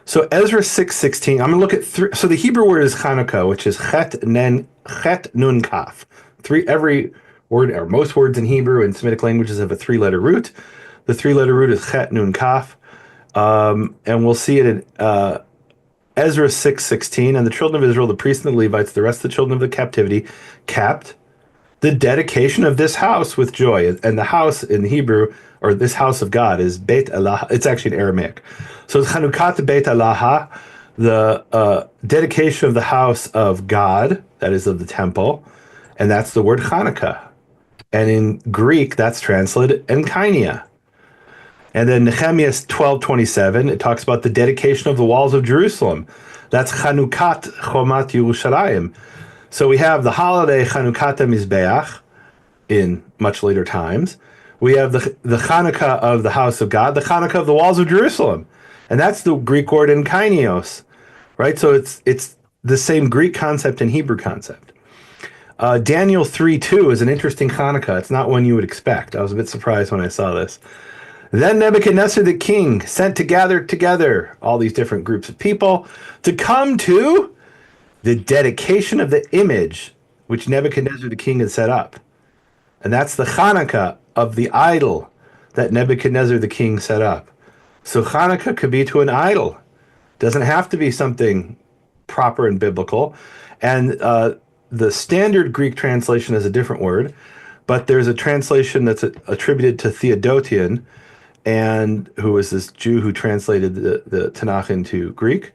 So Ezra 6:16, I'm going to look at three. So the Hebrew word is Hanukkah, which is chet nun kaf. Every word, or most words in Hebrew and Semitic languages, have a three-letter root. The three-letter root is chet nun kaf. And we'll see it in Ezra 6:16. And the children of Israel, the priests and the Levites, the rest of the children of the captivity, kept the dedication of this house with joy. And the house in Hebrew, or this house of God, is Beit Allah. It's actually in Aramaic. So it's Chanukah Beit Allah, the dedication of the house of God, that is of the temple. And that's the word Hanukkah. And in Greek, that's translated enkainia. And then Nehemia 12:27, it talks about the dedication of the walls of Jerusalem. That's Chanukat Chomat Yerushalayim. So we have the holiday Chanukat Mizbeach in much later times. We have the Hanukkah of the house of God, the Hanukkah of the walls of Jerusalem. And that's the Greek word enkainios, right? So it's the same Greek concept and Hebrew concept. Daniel 3:2 is an interesting Hanukkah. It's not one you would expect. I was a bit surprised when I saw this. Then Nebuchadnezzar the king sent to gather together all these different groups of people to come to the dedication of the image which Nebuchadnezzar the king had set up. And that's the Hanukkah of the idol that Nebuchadnezzar the king set up. So Hanukkah could be to an idol. Doesn't have to be something proper and biblical. And the standard Greek translation is a different word, but there's a translation that's attributed to Theodotion, and who was this Jew who translated the Tanakh into Greek.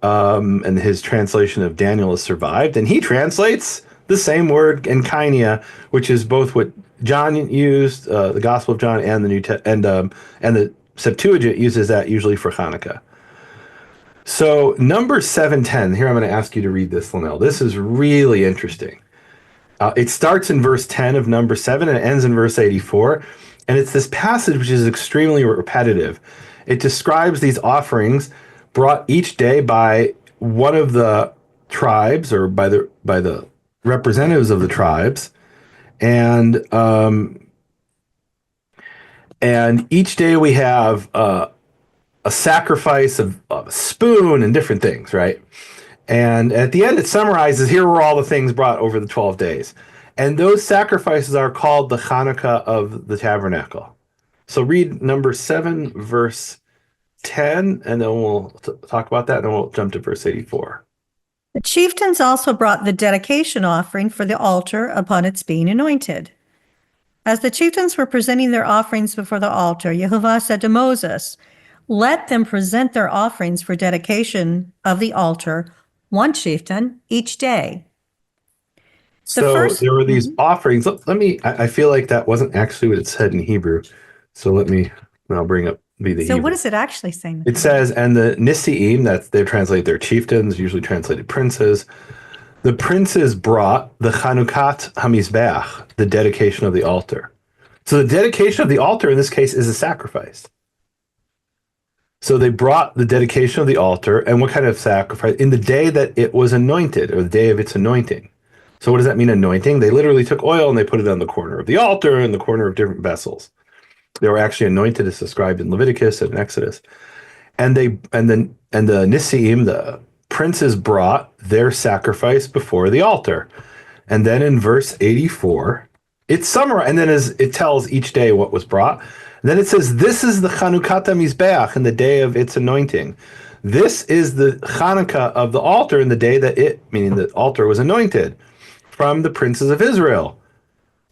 And his translation of Daniel has survived. And he translates the same word, enkainia, which is both what John used, the Gospel of John, and and the Septuagint uses that usually for Hanukkah. So Numbers 7:10, here I'm going to ask you to read this, Linnell. This is really interesting. It starts in verse 10 of number 7 and it ends in verse 84. And it's this passage which is extremely repetitive. It describes these offerings brought each day by one of the tribes, or by the representatives of the tribes. And each day we have a sacrifice of a spoon and different things, right? And at the end, it summarizes, here were all the things brought over the 12 days. And those sacrifices are called the Hanukkah of the tabernacle. So read number 7, verse 10, and then we'll talk about that, and then we'll jump to verse 84. The chieftains also brought the dedication offering for the altar upon its being anointed. As the chieftains were presenting their offerings before the altar, Yehovah said to Moses, "Let them present their offerings for dedication of the altar, one chieftain each day." There were these offerings. I feel like that wasn't actually what it said in Hebrew. So I'll bring up the Hebrew. So what does it actually say? It says, and the Nisi'im, that they translate their chieftains, usually translated princes. The princes brought the Chanukat HaMizbeach, the dedication of the altar. So the dedication of the altar in this case is a sacrifice. So they brought the dedication of the altar, and what kind of sacrifice? In the day that it was anointed, or the day of its anointing. So what does that mean, anointing? They literally took oil and they put it on the corner of the altar and the corner of different vessels. They were actually anointed as described in Leviticus and Exodus. And the Nisi'im, the princes, brought their sacrifice before the altar. And then in verse 84, it's summarized, and then it tells each day what was brought. And then it says, this is the Chanukat Mizbeach in the day of its anointing. This is the Hanukkah of the altar in the day that meaning the altar was anointed from the princes of Israel.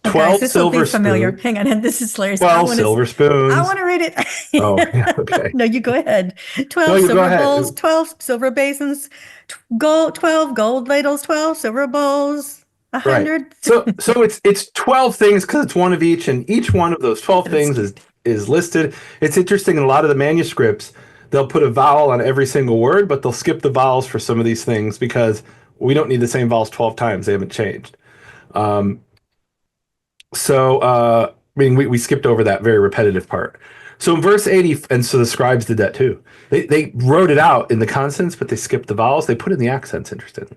Oh, guys, 12 this will be silver familiar. spoons. Hang on, and this is hilarious. 12 silver I spoons. want to read it. Oh, yeah, okay. No, you go ahead. No, 12 you go silver ahead. bowls, 12 silver basins, 12 gold ladles, 12 silver bowls, Right. 100. So it's 12 things because it's one of each, and each one of those 12 things is listed. It's interesting in a lot of the manuscripts, they'll put a vowel on every single word, but they'll skip the vowels for some of these things because we don't need the same vowels 12 times. They haven't changed. I mean, we skipped over that very repetitive part. So in verse 80, and so the scribes did that too. They wrote it out in the consonants, but they skipped the vowels. They put in the accents, interesting.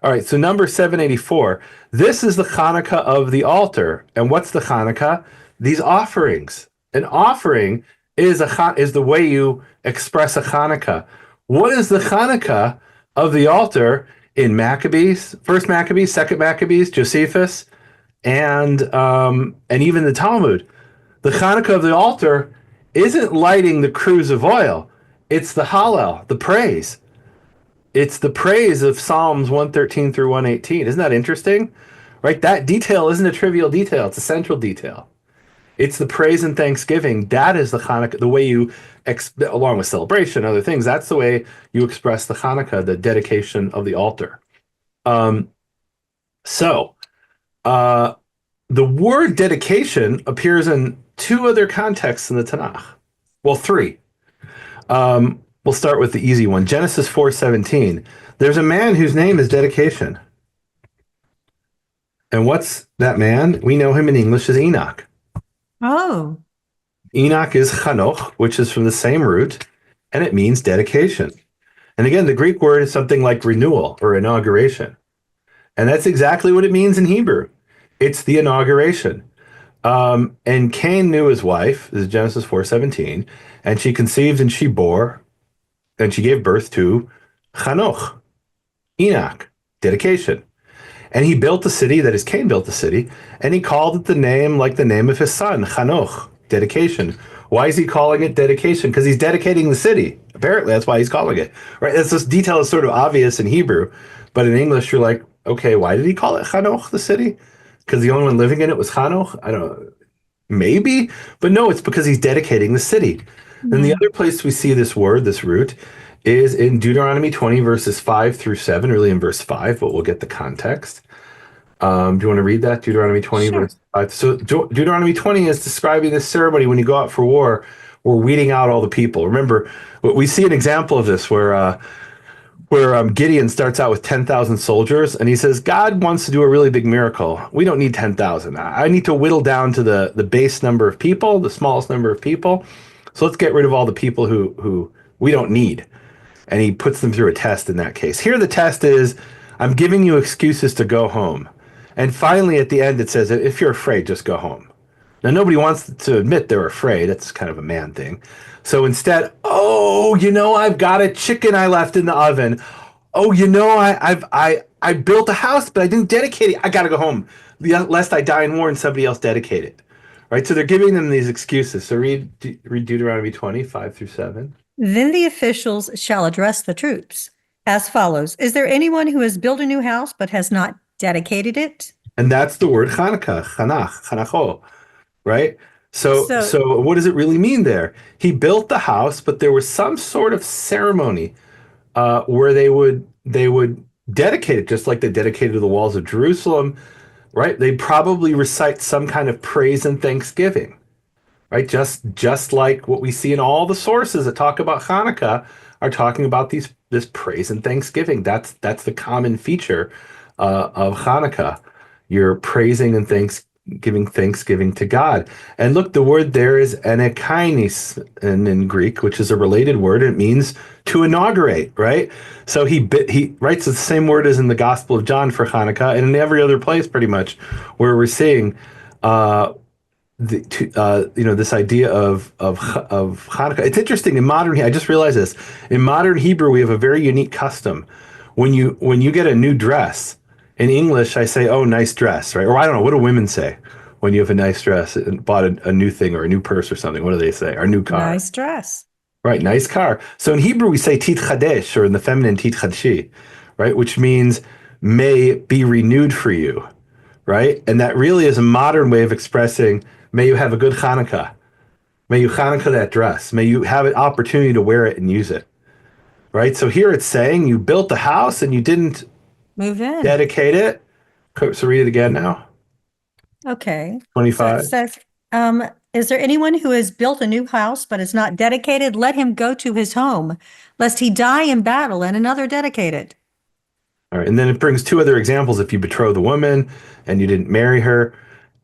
All right, so number 784. This is the Hanukkah of the altar. And what's the Hanukkah? These offerings. An offering is the way you express a Hanukkah. What is the Hanukkah of the altar in Maccabees? First Maccabees, second Maccabees, Josephus, and even the Talmud. The Hanukkah of the altar isn't lighting the cruse of oil. It's the Hallel, the praise. It's the praise of Psalms 113 through 118. Isn't that interesting? Right? That detail isn't a trivial detail. It's a central detail. It's the praise and thanksgiving. That is the Hanukkah, the way you, along with celebration, other things, that's the way you express the Hanukkah, the dedication of the altar. The word dedication appears in two other contexts in the Tanakh. Well, three. We'll start with the easy one. Genesis 4:17. There's a man whose name is dedication. And what's that man? We know him in English as Enoch. Oh. Enoch is Chanoch, which is from the same root, and it means dedication. And again, the Greek word is something like renewal or inauguration. And that's exactly what it means in Hebrew. It's the inauguration. And Cain knew his wife, this is Genesis 4:17, and she conceived and she bore, and she gave birth to Chanoch, Enoch, dedication. And he built a city, that is, Cain built a city, and he called it the name like the name of his son, Chanoch, dedication. Why is he calling it dedication? Because he's dedicating the city. Apparently, that's why he's calling it. Right? This detail is sort of obvious in Hebrew, but in English, you're like, okay, why did he call it Chanoch, the city? Because the only one living in it was Chanoch? I don't know. Maybe, but no, it's because he's dedicating the city. Mm-hmm. And the other place we see this word, this root, is in Deuteronomy 20, verses 5 through 7, really in verse 5, but we'll get the context. Do you want to read that? Deuteronomy 20, sure. Verse 5. So Deuteronomy 20 is describing this ceremony when you go out for war. We're weeding out all the people. Remember, we see an example of this where Gideon starts out with 10,000 soldiers, and he says, God wants to do a really big miracle. We don't need 10,000. I need to whittle down to the base number of people, the smallest number of people. So let's get rid of all the people who we don't need. And he puts them through a test in that case. Here the test is, I'm giving you excuses to go home. And finally, at the end, it says, if you're afraid, just go home. Now, nobody wants to admit they're afraid. That's kind of a man thing. So instead, I've got a chicken I left in the oven. I built a house, but I didn't dedicate it. I got to go home, lest I die in war and somebody else dedicate it. Right? So they're giving them these excuses. So read Deuteronomy 20, 5 through 7. Then the officials shall address the troops as follows. Is there anyone who has built a new house but has not dedicated it? And that's the word Hanukkah, Chanacho, right? So what does it really mean there? He built the house, but there was some sort of ceremony where they would dedicate it, just like they dedicated the walls of Jerusalem, right? They'd probably recite some kind of praise and thanksgiving. Right, just like what we see in all the sources that talk about Hanukkah are talking about this praise and thanksgiving. That's the common feature of Hanukkah. You're praising and thanksgiving to God. And look, the word there is anekainis in Greek, which is a related word. It means to inaugurate, right? So he writes the same word as in the Gospel of John for Hanukkah, and in every other place, pretty much, where we're seeing. This idea of Hanukkah. It's interesting in modern. I just realized this. In modern Hebrew, we have a very unique custom. When you get a new dress in English, I say, "Oh, nice dress," right? Or I don't know. What do women say when you have a nice dress and bought a new thing or a new purse or something? What do they say? Our new car. Nice dress. Right, nice car. So in Hebrew, we say titchadesh, or in the feminine titchadshi, right, which means may be renewed for you, right? And that really is a modern way of expressing may you have a good Hanukkah. May you Hanukkah that dress. May you have an opportunity to wear it and use it, right? So here it's saying you built the house and you didn't Move in. dedicate it. So read it again now. Okay. So it 25. says, is there anyone who has built a new house but is not dedicated? Let him go to his home, lest he die in battle and another dedicate it. All right, and then it brings two other examples. If you betroth the woman and you didn't marry her,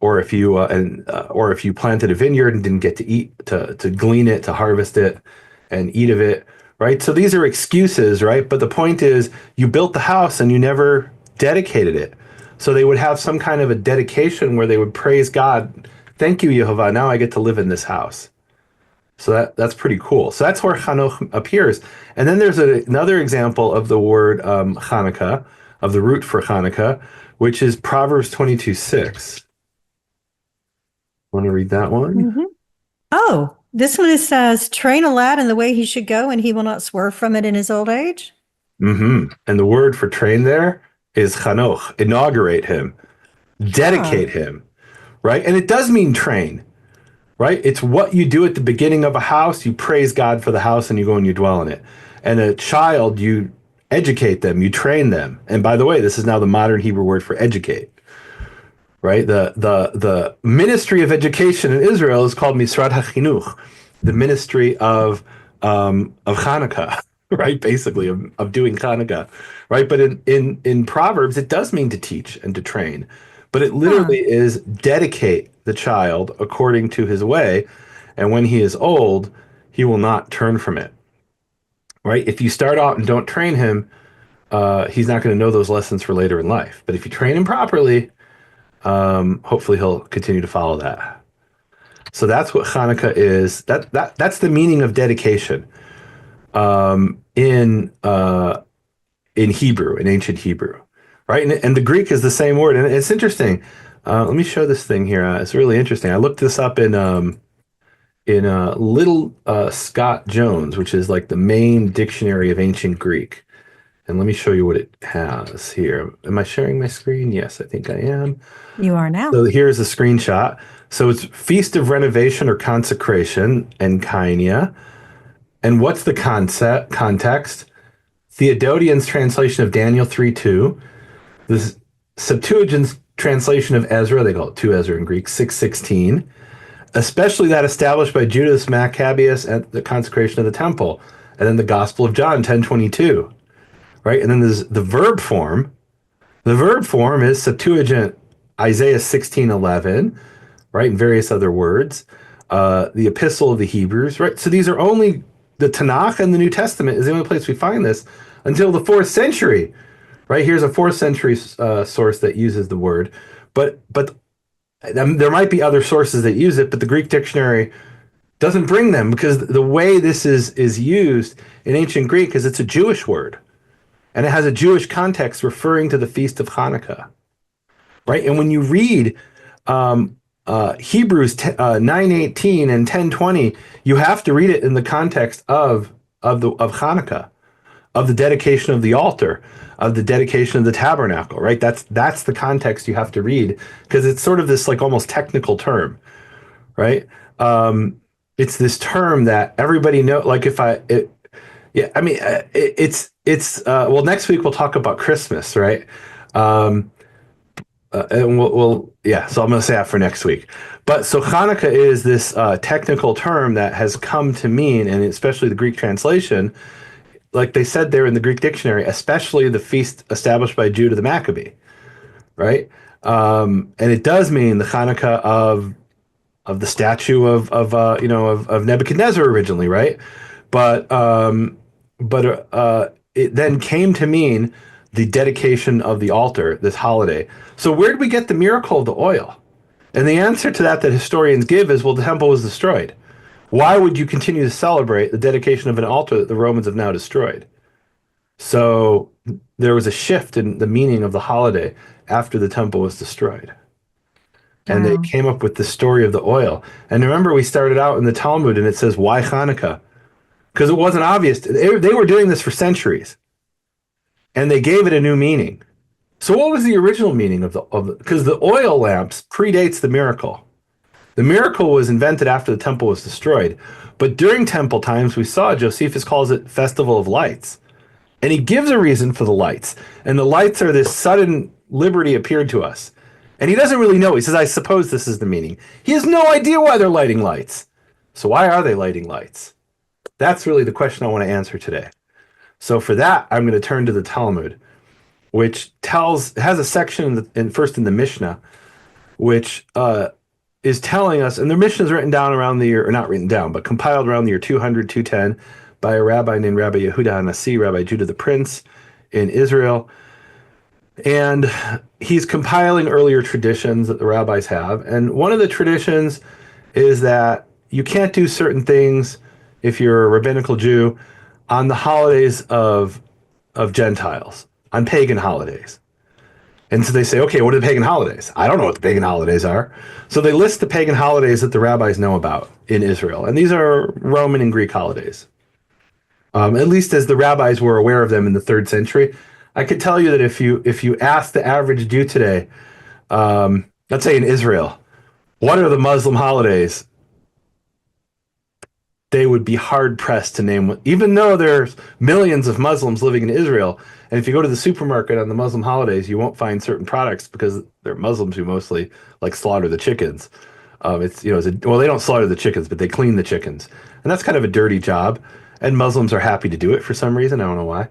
or if you planted a vineyard and didn't get to eat, to glean it, to harvest it, and eat of it, right? So these are excuses, right? But the point is, you built the house and you never dedicated it. So they would have some kind of a dedication where they would praise God. Thank you, Yehovah. Now I get to live in this house. So that's pretty cool. So that's where Chanoch appears. And then there's another example of the word Hanukkah, of the root for Hanukkah, which is Proverbs 22:6. Want to read that one? Mhm. Oh, this one says, train a lad in the way he should go, and he will not swerve from it in his old age. Mm-hmm. And the word for train there is Chanoch, inaugurate him, dedicate him, right? And it does mean train, right? It's what you do at the beginning of a house. You praise God for the house and you go and you dwell in it. And a child, you educate them, you train them. And by the way, this is now the modern Hebrew word for educate, right? The ministry of education in Israel is called Misrad HaChinuch, the ministry of Hanukkah, right? Basically, of doing Hanukkah, right? But in Proverbs, it does mean to teach and to train, but it literally is dedicate the child according to his way, and when he is old, he will not turn from it, right? If you start out and don't train him, he's not going to know those lessons for later in life. But if you train him properly, hopefully he'll continue to follow that. So that's what Hanukkah is. That's the meaning of dedication in Hebrew, in ancient Hebrew, right? And the Greek is the same word, and it's interesting. Let me show this thing here. It's really interesting. I looked this up in Little Scott Jones, which is like the main dictionary of ancient Greek. And let me show you what it has here. Am I sharing my screen? Yes, I think I am. You are now. So here's a screenshot. So it's Feast of Renovation or Consecration and Kainia. And what's the context? Theodosian's translation of Daniel 3:2. The Septuagint's translation of Ezra, they call it 2 Ezra in Greek, 6:16. Especially that established by Judas Maccabeus at the consecration of the temple. And then the Gospel of John, 10:22. Right? And then there's the verb form. The verb form is Septuagint Isaiah 16:11, right? And various other words. The Epistle of the Hebrews, right? So these are only the Tanakh, and the New Testament is the only place we find this until the 4th century, right? Here's a 4th century source that uses the word, but there might be other sources that use it, but the Greek dictionary doesn't bring them because the way this is used in ancient Greek is it's a Jewish word. And it has a Jewish context referring to the Feast of Hanukkah, right? And when you read Hebrews 9:18 and 10:20, you have to read it in the context of Hanukkah, of the dedication of the altar, of the dedication of the tabernacle, right? That's the context you have to read because it's sort of this like almost technical term, right? It's this term that everybody know. Like yeah, I mean, it's well, next week we'll talk about Christmas, right? And yeah, so I'm going to say that for next week. But so Hanukkah is this technical term that has come to mean, and especially the Greek translation, like they said there in the Greek dictionary, especially the feast established by Judah the Maccabee, right? And it does mean the Hanukkah of the statue of Nebuchadnezzar originally, right? But it then came to mean the dedication of the altar, this holiday. So where did we get the miracle of the oil? And the answer to that historians give is, well, the temple was destroyed. Why would you continue to celebrate the dedication of an altar that the Romans have now destroyed? So there was a shift in the meaning of the holiday after the temple was destroyed. And they came up with the story of the oil. And remember, we started out in the Talmud and it says, why Hanukkah? because it wasn't obvious. They were doing this for centuries, and they gave it a new meaning. So what was the original meaning of because the oil lamps predates the miracle. The miracle was invented after the temple was destroyed. But during temple times, we saw Josephus calls it Festival of Lights. And he gives a reason for the lights. And the lights are this sudden liberty appeared to us. And he doesn't really know. He says, I suppose this is the meaning. He has no idea why they're lighting lights. So why are they lighting lights? That's really the question I want to answer today. So for that, I'm going to turn to the Talmud, which has a section first in the Mishnah, which is telling us, and the Mishnah is written down around the year, or not written down, but compiled around the year 200, 210 by a rabbi named Rabbi Yehuda HaNasi, Rabbi Judah the Prince in Israel. And he's compiling earlier traditions that the rabbis have. And one of the traditions is that you can't do certain things if you're a rabbinical Jew on the holidays of Gentiles, on pagan holidays. And so they say, okay, what are the pagan holidays? I don't know what the pagan holidays are. So they list the pagan holidays that the rabbis know about in Israel. And these are Roman and Greek holidays. At least as the rabbis were aware of them in the 3rd century. I could tell you that if you ask the average Jew today, let's say in Israel, what are the Muslim holidays? They would be hard pressed to name one, even though there's millions of Muslims living in Israel. And if you go to the supermarket on the Muslim holidays, you won't find certain products because they're Muslims who mostly like slaughter the chickens. Well, they don't slaughter the chickens, but they clean the chickens, and that's kind of a dirty job. And Muslims are happy to do it for some reason. I don't know why,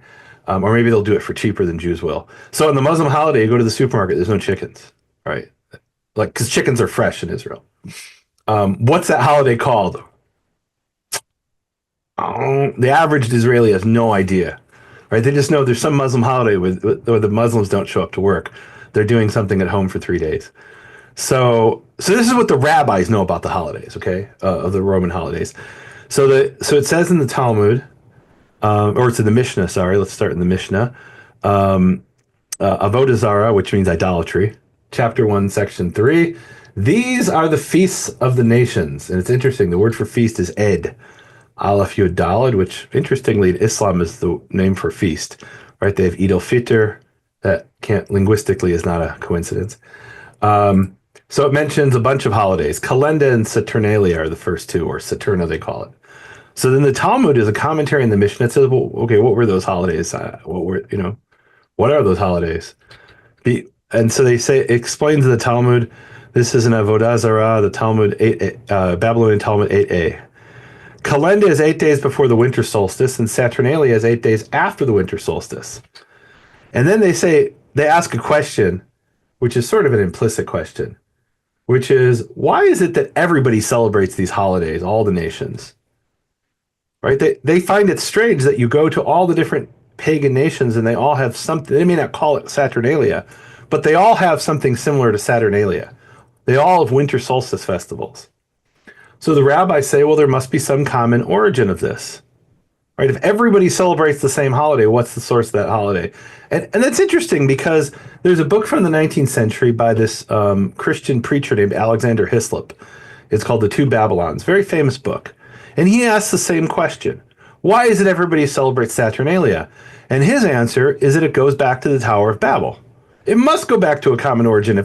or maybe they'll do it for cheaper than Jews will. So on the Muslim holiday, you go to the supermarket, there's no chickens, right? Like because chickens are fresh in Israel. What's that holiday called? The average Israeli has no idea, right? They just know there's some Muslim holiday where the Muslims don't show up to work. They're doing something at home for 3 days. So this is what the rabbis know about the holidays, okay, of the Roman holidays. So it says in the Talmud, or it's in the Mishnah. Sorry, let's start in the Mishnah. Avodah Zarah, which means idolatry, chapter 1, section 3. These are the feasts of the nations, and it's interesting. The word for feast is Ed. Aleph Yud Daled, which interestingly in Islam is the name for feast, right? They have Eid al-Fitr. That linguistically is not a coincidence. So it mentions a bunch of holidays. Calenda and Saturnalia are the first two, or Saturna they call it. So then the Talmud is a commentary in the Mishnah. It says, well, okay, what were those holidays? What are those holidays? And so they say, it explains in the Talmud, this is an Avodah Zarah, the Talmud, Babylonian Talmud 8a. Calenda is 8 days before the winter solstice, and Saturnalia is 8 days after the winter solstice. And then they ask a question, which is sort of an implicit question, which is, why is it that everybody celebrates these holidays, all the nations? Right? They find it strange that you go to all the different pagan nations and they all have something. They may not call it Saturnalia, but they all have something similar to Saturnalia. They all have winter solstice festivals. So the rabbis say, well, there must be some common origin of this, right? If everybody celebrates the same holiday, what's the source of that holiday? And that's interesting because there's a book from the 19th century by this Christian preacher named Alexander Hislop. It's called The Two Babylons, very famous book. And he asks the same question. Why is it everybody celebrates Saturnalia? And his answer is that it goes back to the Tower of Babel. It must go back to a common origin.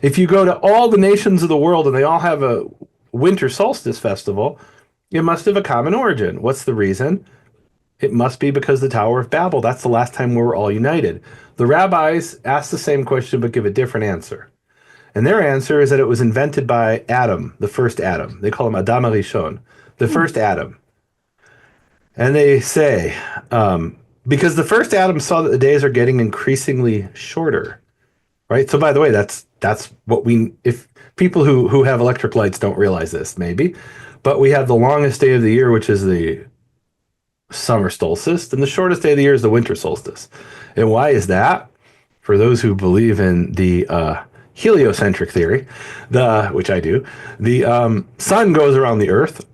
If you go to all the nations of the world and they all have a winter solstice festival, it must have a common origin. What's the reason? It must be because the Tower of Babel, that's the last time we were all united. The rabbis ask the same question but give a different answer. And their answer is that it was invented by Adam, the first Adam. They call him Adam HaRishon, the first Adam. And they say, because the first Adam saw that the days are getting increasingly shorter, right? So by the way, that's what if people who have electric lights don't realize this, maybe, but we have the longest day of the year, which is the summer solstice, and the shortest day of the year is the winter solstice. And why is that? For those who believe in the heliocentric theory, which I do, the sun goes around the earth,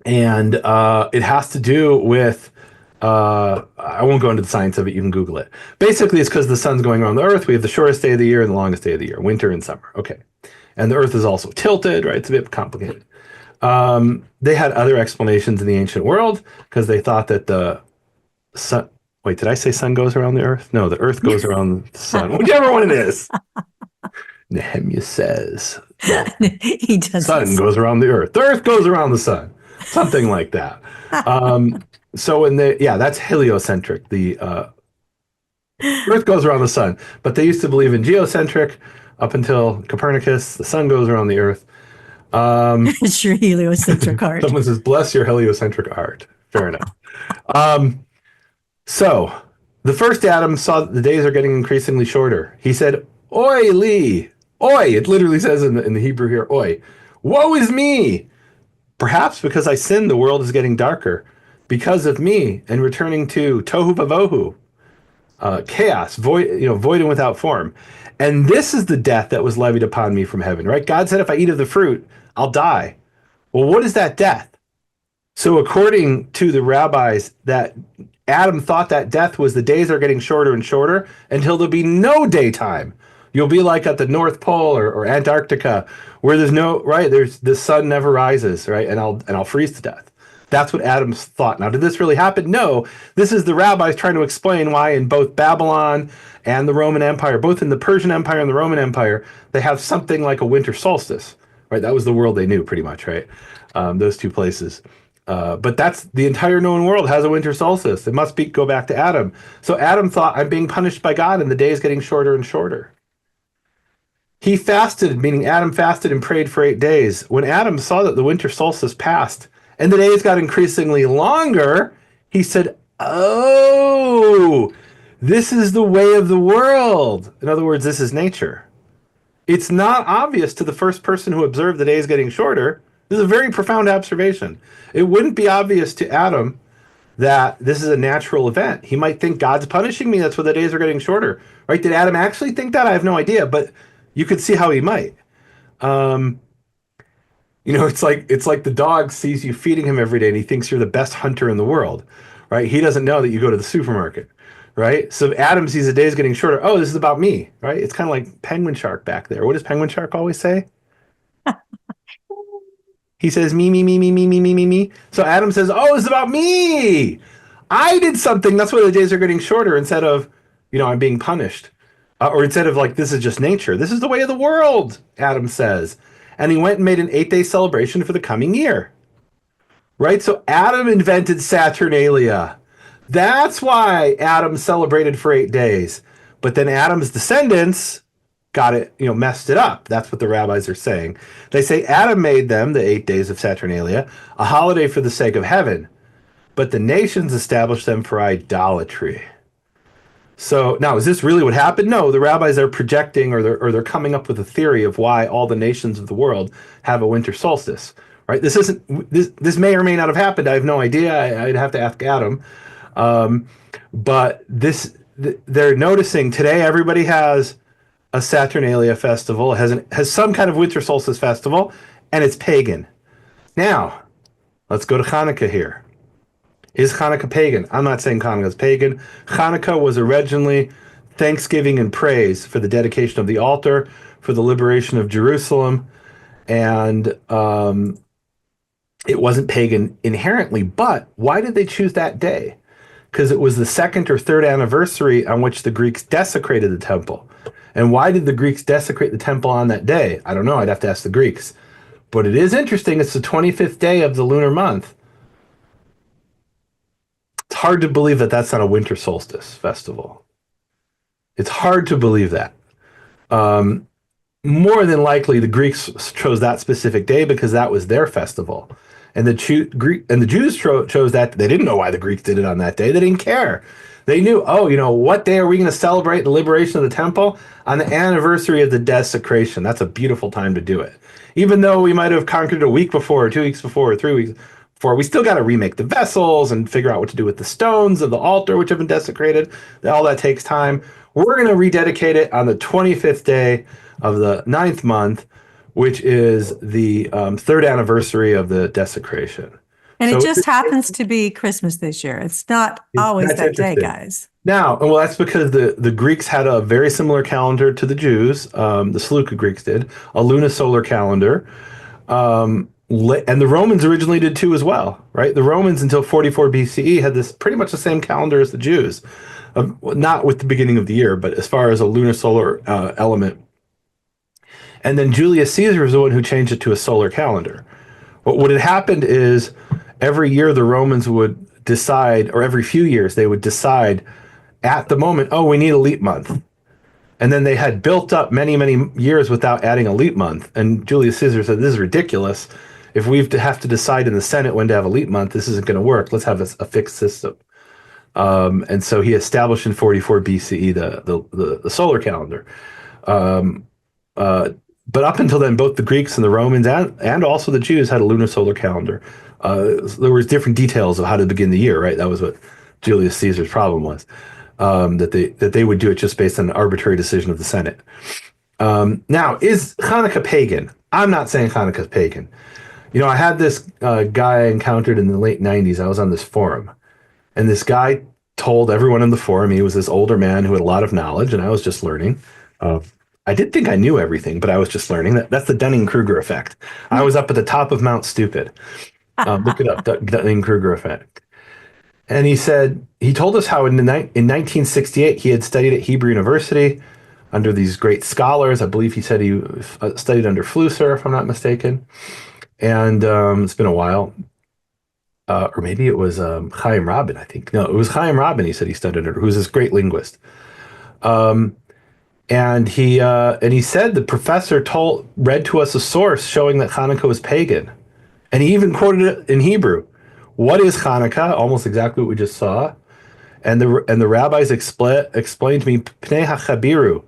and it has to do with I won't go into the science of it. You can Google it. Basically, it's because the sun's going around the earth. We have the shortest day of the year and the longest day of the year, winter and summer. Okay. And the earth is also tilted, right? It's a bit complicated. They had other explanations in the ancient world because they thought that the sun. Wait, did I say sun goes around the earth? No, the earth goes around the sun. Whichever one it is. Nehemia says the He doesn't. sun goes around the earth. The earth goes around the sun. Something like that. So that's heliocentric. The earth goes around the sun. But they used to believe in geocentric up until Copernicus. The sun goes around the earth. It's your heliocentric art. Someone says, bless your heliocentric art. Fair enough. So the first Adam saw that the days are getting increasingly shorter. He said, Oi, Lee. Oi. It literally says in the Hebrew here, Oi. Woe is me. Perhaps because I sinned, the world is getting darker. Because of me and returning to tohu vavohu, chaos, void and without form. And this is the death that was levied upon me from heaven, right? God said, if I eat of the fruit, I'll die. Well, what is that death? So according to the rabbis, that Adam thought that death was the days are getting shorter and shorter until there'll be no daytime. You'll be like at the North Pole or Antarctica, where there's the sun never rises, right? And I'll freeze to death. That's what Adam's thought. Now, did this really happen? No. This is the rabbis trying to explain why in both Babylon and the Roman Empire, both in the Persian Empire and the Roman Empire, they have something like a winter solstice, right? That was the world they knew pretty much, right? Those two places. But that's the entire known world has a winter solstice. It must go back to Adam. So Adam thought, I'm being punished by God and the day is getting shorter and shorter. He fasted, meaning Adam fasted and prayed for 8 days. When Adam saw that the winter solstice passed and the days got increasingly longer, he said, oh, this is the way of the world. In other words, this is nature. It's not obvious to the first person who observed the days getting shorter. This is a very profound observation. It wouldn't be obvious to Adam that this is a natural event. He might think God's punishing me. That's why the days are getting shorter, right? Did Adam actually think that? I have no idea, but you could see how he might. It's like the dog sees you feeding him every day and he thinks you're the best hunter in the world, right? He doesn't know that you go to the supermarket, right? So Adam sees the days getting shorter. Oh, this is about me, right? It's kind of like Penguin Shark back there. What does Penguin Shark always say? He says, me, me, me, me, me, me, me, me, me. So Adam says, oh, it's about me. I did something. That's why the days are getting shorter instead of, I'm being punished. Or instead of like, this is just nature. This is the way of the world, Adam says. And he went and made an 8-day celebration for the coming year. Right? So Adam invented Saturnalia. That's why Adam celebrated for 8 days. But then Adam's descendants got it, messed it up. That's what the rabbis are saying. They say Adam made them, the 8 days of Saturnalia, a holiday for the sake of heaven. But the nations established them for idolatry. So now, is this really what happened? No, the rabbis are projecting or they're coming up with a theory of why all the nations of the world have a winter solstice, right? This may or may not have happened. I have no idea. I'd have to ask Adam. But they're noticing today everybody has a Saturnalia festival, has some kind of winter solstice festival, and it's pagan. Now, let's go to Hanukkah here. Is Hanukkah pagan? I'm not saying Hanukkah is pagan. Hanukkah was originally thanksgiving and praise for the dedication of the altar, for the liberation of Jerusalem, and it wasn't pagan inherently. But why did they choose that day? Because it was the second or third anniversary on which the Greeks desecrated the temple. And why did the Greeks desecrate the temple on that day? I don't know. I'd have to ask the Greeks. But it is interesting. It's the 25th day of the lunar month. It's hard to believe that that's not a winter solstice festival. It's hard to believe that. More than likely, the Greeks chose that specific day because that was their festival. And the Jews chose that. They didn't know why the Greeks did it on that day. They didn't care. They knew, what day are we going to celebrate the liberation of the temple? On the anniversary of the desecration. That's a beautiful time to do it. Even though we might have conquered it a week before, or 2 weeks before, or 3 weeks before, we still got to remake the vessels and figure out what to do with the stones of the altar, which have been desecrated. All that takes time. We're going to rededicate it on the 25th day of the 9th month, which is the third anniversary of the desecration. And it just happens to be Christmas this year. It's not always that day, guys. Now, well, that's because the Greeks had a very similar calendar to the Jews. The Seleucid Greeks did, a lunisolar calendar, and the Romans originally did too as well, right? The Romans until 44 BCE had this pretty much the same calendar as the Jews, not with the beginning of the year, but as far as a lunar solar element. And then Julius Caesar was the one who changed it to a solar calendar. What had happened is every year the Romans would decide, or every few years they would decide at the moment, oh, we need a leap month. And then they had built up many, many years without adding a leap month. And Julius Caesar said, this is ridiculous. If we have to decide in the Senate when to have a leap month, this isn't going to work. Let's have a fixed system. And so he established in 44 BCE the solar calendar. But up until then, both the Greeks and the Romans and also the Jews had a lunar solar calendar. There was different details of how to begin the year, right? That was what Julius Caesar's problem was, that they would do it just based on an arbitrary decision of the Senate. Now, is Hanukkah pagan? I'm not saying Hanukkah's pagan. You know, I had this guy I encountered in the late 90s. I was on this forum, and this guy told everyone in the forum he was this older man who had a lot of knowledge, and I was just learning. I did think I knew everything, but I was just learning. That's the Dunning-Kruger effect. I was up at the top of Mount Stupid. Look it up, Dunning-Kruger effect. And he told us how in 1968 he had studied at Hebrew University under these great scholars. I believe he said he studied under Flusser, if I'm not mistaken. And it's been a while. Or maybe it was Chaim Rabin, I think. No, it was Chaim Rabin he said he studied under, who's this great linguist. And he said the professor read to us a source showing that Hanukkah was pagan. And he even quoted it in Hebrew. What is Hanukkah? Almost exactly what we just saw. And the rabbis explained to me, Pnei HaChabiru,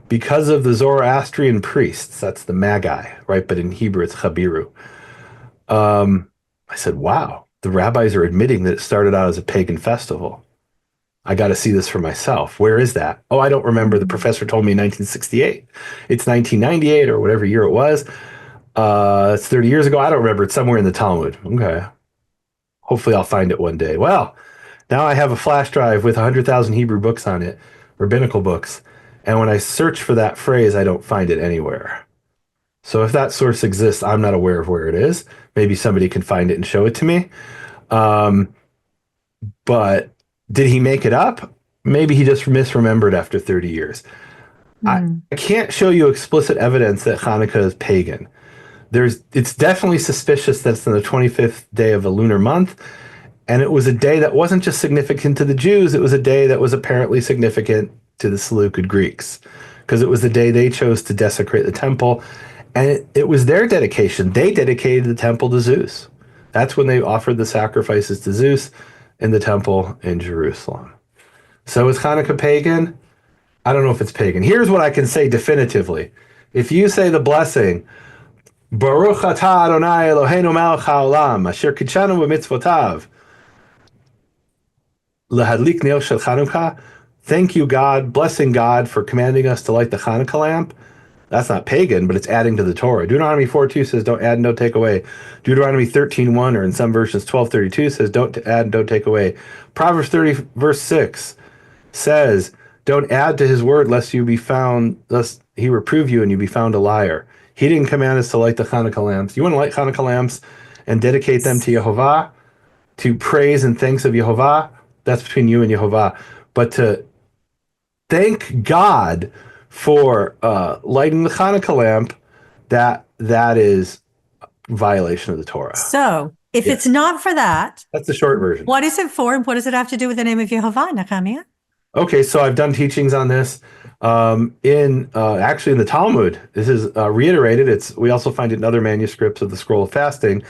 because of the Zoroastrian priests. That's the Magi, right? But in Hebrew, it's Chabiru. I said, wow, the rabbis are admitting that it started out as a pagan festival. I got to see this for myself. Where is that? Oh, I don't remember. The professor told me in 1968. It's 1998 or whatever year it was. It's 30 years ago. I don't remember. It's somewhere in the Talmud. Okay. Hopefully I'll find it one day. Well, now I have a flash drive with 100,000 Hebrew books on it, rabbinical books. And when I search for that phrase, I don't find it anywhere. So if that source exists, I'm not aware of where it is. Maybe somebody can find it and show it to me. But did he make it up? Maybe he just misremembered after 30 years. I can't show you explicit evidence that Hanukkah is pagan. It's definitely suspicious that it's on the 25th day of a lunar month. And it was a day that wasn't just significant to the Jews. It was a day that was apparently significant to the Seleucid Greeks, because it was the day they chose to desecrate the temple. And it was their dedication. They dedicated the temple to Zeus. That's when they offered the sacrifices to Zeus in the temple in Jerusalem. So is Hanukkah pagan? I don't know if it's pagan. Here's what I can say definitively. If you say the blessing, Baruch atah Adonai Eloheinu melech haolam, asher kitshanu b'mitzvotav, lehadlik neo shel Chanukah, thank you, God, blessing God for commanding us to light the Hanukkah lamp. That's not pagan, but it's adding to the Torah. Deuteronomy 4:2 says, don't add and don't take away. Deuteronomy 13:1, or in some versions 12:32, says, don't add and don't take away. Proverbs 30, verse 6 says, don't add to his word lest he reprove you and you be found a liar. He didn't command us to light the Hanukkah lamps. You want to light Hanukkah lamps and dedicate them to Yehovah, to praise and thanks of Yehovah? That's between you and Yehovah. But to thank God for lighting the Hanukkah lamp, that is violation of the Torah. So if it's not for that, that's the short version. What is it for, and what does it have to do with the name of Yehovah, Nehemia? Okay, so I've done teachings on this actually in the Talmud. This is reiterated. We also find it in other manuscripts of the Scroll of Fasting.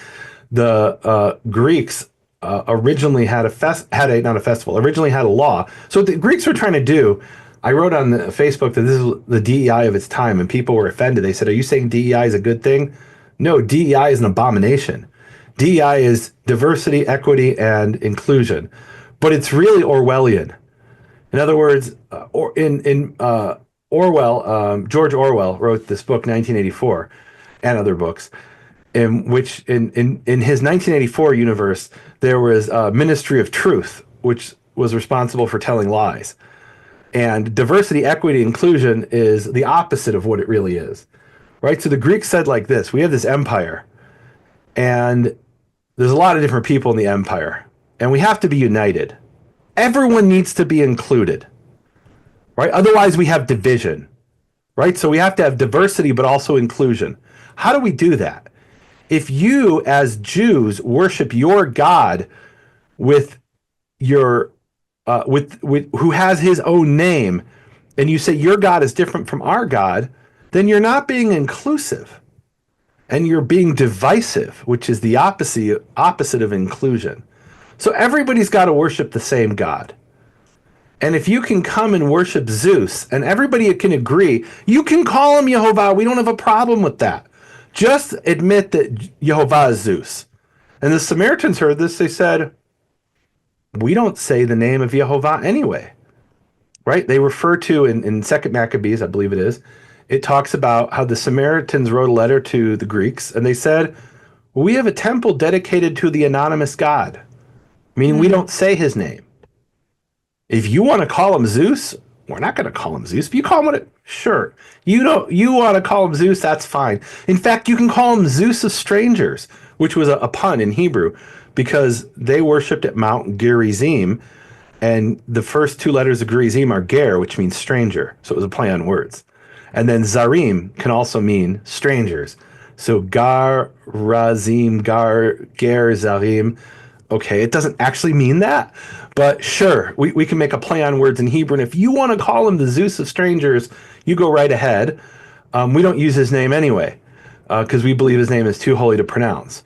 The Greeks originally had originally had a law. So what the Greeks were trying to do, I wrote on Facebook that this is the DEI of its time, and people were offended. They said, are you saying DEI is a good thing? No, DEI is an abomination. DEI is diversity, equity, and inclusion. But it's really Orwellian. In other words, Orwell, George Orwell wrote this book, 1984, and other books, in which in his 1984 universe, there was a Ministry of Truth, which was responsible for telling lies. And diversity, equity, inclusion is the opposite of what it really is, right? So the Greeks said like this: we have this empire, And there's a lot of different people in the empire, and we have to be united. Everyone needs to be included, right? Otherwise, we have division, right? So we have to have diversity, but also inclusion. How do we do that? If you, as Jews, worship your God with your with who has his own name, and you say your God is different from our God, then you're not being inclusive, and you're being divisive, which is the opposite of inclusion. So everybody's got to worship the same God. And if you can come and worship Zeus, and everybody can agree, you can call him Yehovah. We don't have a problem with that. Just admit that Yehovah is Zeus. And the Samaritans heard this. They said, we don't say the name of Yehovah anyway, right? They refer to in 2nd Maccabees, I believe it is, it talks about how the Samaritans wrote a letter to the Greeks, and they said, well, we have a temple dedicated to the anonymous God, meaning we don't say his name. If you want to call him Zeus, we're not going to call him Zeus. If you call him sure. You want to call him Zeus, that's fine. In fact, you can call him Zeus of strangers, which was a pun in Hebrew, because they worshipped at Mount Gerizim, and the first 2 letters of Gerizim are Ger, which means stranger. So it was a play on words. And then Zarim can also mean strangers. So Gar, Razim, Ger, Zarim. Okay, it doesn't actually mean that, but sure, we can make a play on words in Hebrew. And if you want to call him the Zeus of strangers, you go right ahead. We don't use his name anyway, because we believe his name is too holy to pronounce.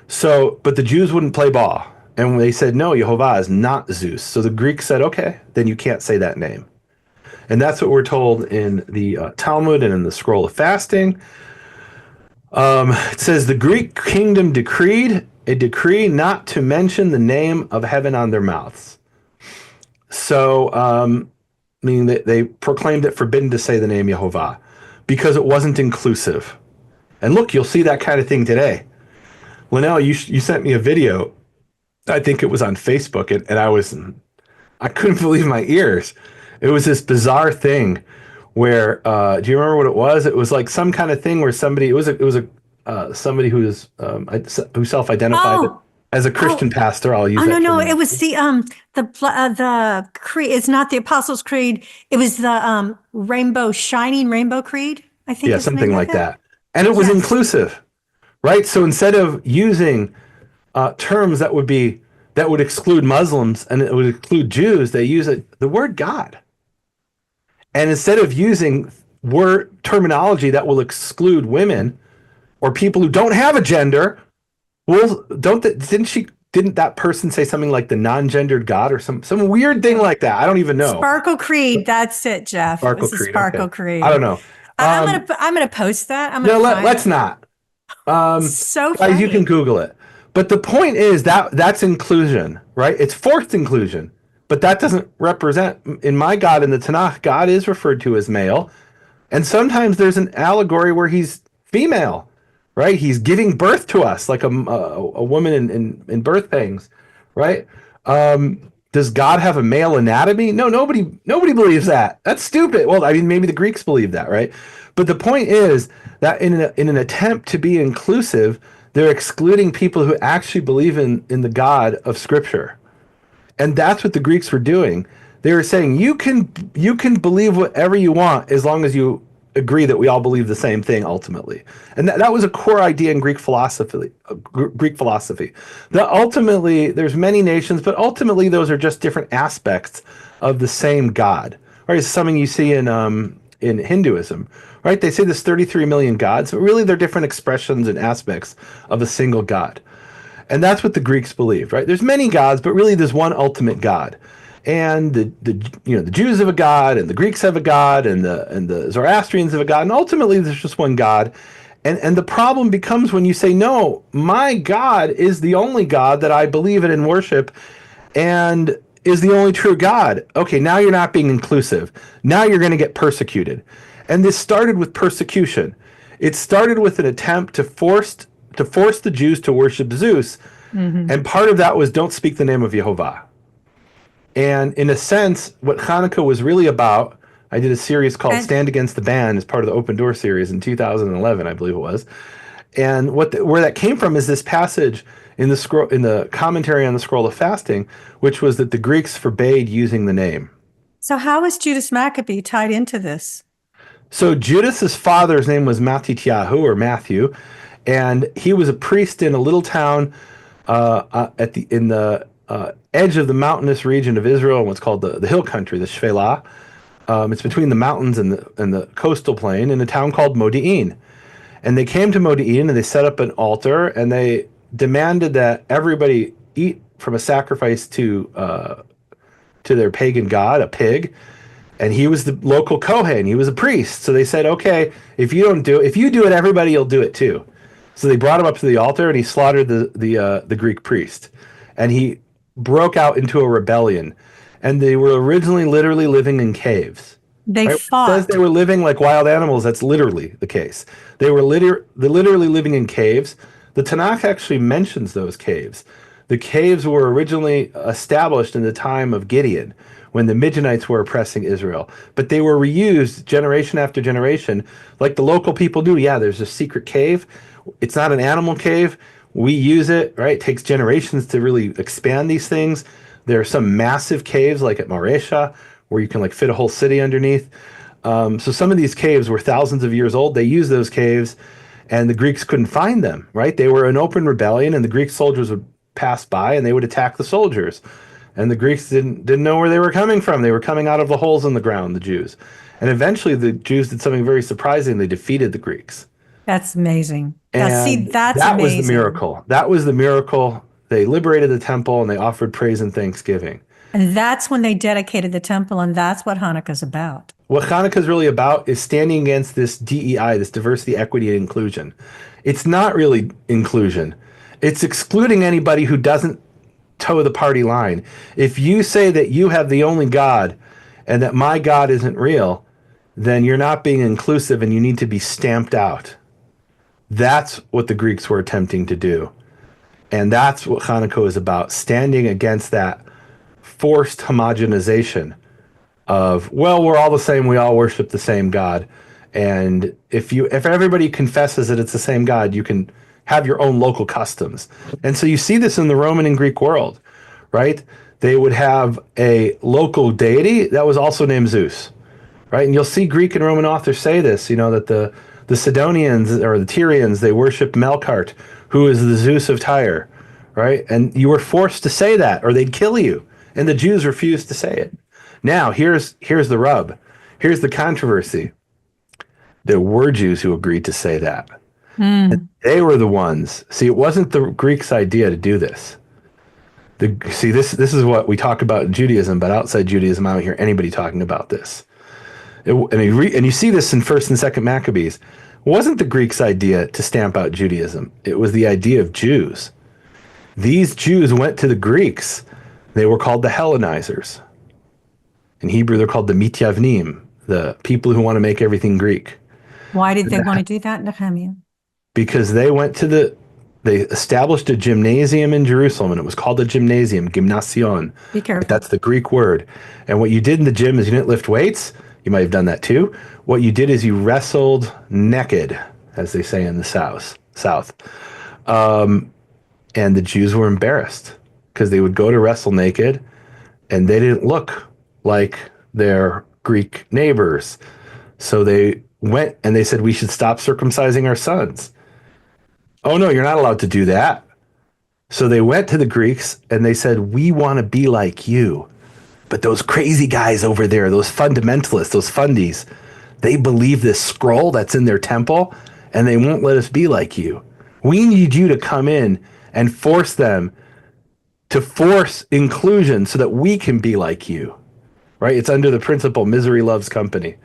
So, but the Jews wouldn't play ball. And they said, no, Yehovah is not Zeus. So the Greeks said, okay, then you can't say that name. And that's what we're told in the Talmud and in the Scroll of Fasting. It says the Greek kingdom decreed a decree not to mention the name of heaven on their mouths. So, meaning that they proclaimed it forbidden to say the name Yehovah because it wasn't inclusive. And look, you'll see that kind of thing today. Linnell, you sent me a video. I think it was on Facebook, and I couldn't believe my ears. It was this bizarre thing where, do you remember what it was? It was like some kind of thing where somebody somebody who self-identified as a Christian pastor. I'll use that. No, it was the creed. It's not the Apostles' Creed. It was the Shining Rainbow Creed, I think. Yeah, something like that. And it was inclusive, right? So instead of using terms that would exclude Muslims and it would exclude Jews, they use the word God. And instead of using word terminology that will exclude women or people who don't have a gender, didn't that person say something like the non-gendered God or some weird thing like that? I don't even know. Sparkle Creed, that's it, Jeff. Sparkle Creed. Creed. I don't know. I'm gonna post that. Let's not. So funny. Guys, you can Google it. But the point is that's inclusion, right? It's forced inclusion. But that doesn't represent, in my God, in the Tanakh, God is referred to as male. And sometimes there's an allegory where he's female, right? He's giving birth to us like a woman in birth pangs, right? Does God have a male anatomy? No, nobody believes that. That's stupid. Well, I mean, maybe the Greeks believe that, right? But the point is that in an attempt to be inclusive, they're excluding people who actually believe in the God of Scripture. And that's what the Greeks were doing. They were saying, you can believe whatever you want as long as you agree that we all believe the same thing ultimately. And that was a core idea in Greek philosophy. That ultimately, there's many nations, but ultimately those are just different aspects of the same God. Right? It's something you see in Hinduism. Right? They say there's 33 million gods, but really they're different expressions and aspects of a single God. And that's what the Greeks believed, right? There's many gods, but really there's one ultimate God. And the Jews have a God, and the Greeks have a God, and the Zoroastrians have a God, and ultimately there's just one God. And the problem becomes when you say, no, my God is the only God that I believe in and worship, and is the only true God. Okay, now you're not being inclusive. Now you're going to get persecuted. And this started with persecution. It started with an attempt to force the Jews to worship Zeus. Mm-hmm. And part of that was don't speak the name of Yehovah. And in a sense, what Hanukkah was really about, I did a series called Stand Against the Ban as part of the Open Door series in 2011, I believe it was. And where that came from is this passage in the scroll, in the commentary on the scroll of fasting, which was that the Greeks forbade using the name. So how is Judas Maccabee tied into this? So Judas's father's name was Matityahu, or Matthew, and he was a priest in a little town at the in the edge of the mountainous region of Israel, and what's called the hill country, the Shephelah. It's between the mountains and the coastal plain, in a town called Modi'in. And they came to Modi'in and they set up an altar and they demanded that everybody eat from a sacrifice to their pagan god, a pig. And he was the local Kohen. He was a priest. So they said, okay, if you do it, everybody will do it too. So they brought him up to the altar and he slaughtered the Greek priest. And he broke out into a rebellion. And they were originally literally living in caves. They Right? It fought. says they were living like wild animals. That's literally the case. They were literally living in caves. The Tanakh actually mentions those caves. The caves were originally established in the time of Gideon, when the Midianites were oppressing Israel. But they were reused generation after generation. Like the local people knew, yeah, there's a secret cave. It's not an animal cave. We use it, right? It takes generations to really expand these things. There are some massive caves like at Maresha where you can like fit a whole city underneath. So some of these caves were thousands of years old. They used those caves and the Greeks couldn't find them, right? They were an open rebellion and the Greek soldiers would pass by and they would attack the soldiers. And the Greeks didn't know where they were coming from. They were coming out of the holes in the ground, the Jews. And eventually the Jews did something very surprising. They defeated the Greeks. That's amazing. And That's that amazing. was the miracle. That was the miracle. They liberated the temple and they offered praise and thanksgiving. And that's when they dedicated the temple, and that's what Hanukkah's about. What Hanukkah is really about is standing against this DEI, this diversity, equity, and inclusion. It's not really inclusion. It's excluding anybody who doesn't toe the party line. If you say that you have the only God and that my God isn't real, then you're not being inclusive and you need to be stamped out. That's what the Greeks were attempting to do. And that's what Hanukkah is about, standing against that forced homogenization of, well, we're all the same, we all worship the same God. And if everybody confesses that it's the same God, you can have your own local customs. And so you see this in the Roman and Greek world, right? They would have a local deity that was also named Zeus, right? And you'll see Greek and Roman authors say this, that the Sidonians or the Tyrians, they worship Melkart, who is the Zeus of Tyre, right? And you were forced to say that or they'd kill you. And the Jews refused to say it. Now, here's the rub. Here's the controversy. There were Jews who agreed to say that. And they were the ones. See, it wasn't the Greeks' idea to do this. This is what we talk about in Judaism, but outside Judaism, I don't hear anybody talking about this. And you see this in 1st and 2nd Maccabees. It wasn't the Greeks' idea to stamp out Judaism. It was the idea of Jews. These Jews went to the Greeks. They were called the Hellenizers. In Hebrew, they're called the Mityavnim, the people who want to make everything Greek. Why did they want to do that, Nehemia? Because they established a gymnasium in Jerusalem, and it was called a gymnasium, gymnasion. Be careful. That's the Greek word. And what you did in the gym is you didn't lift weights. You might have done that too. What you did is you wrestled naked, as they say in the South. And the Jews were embarrassed because they would go to wrestle naked, and they didn't look like their Greek neighbors. So they went and they said, we should stop circumcising our sons. Oh, no, you're not allowed to do that. So they went to the Greeks and they said, we want to be like you. But those crazy guys over there, those fundamentalists, those fundies, they believe this scroll that's in their temple and they won't let us be like you. We need you to come in and force them to force inclusion so that we can be like you, right? It's under the principle, misery loves company,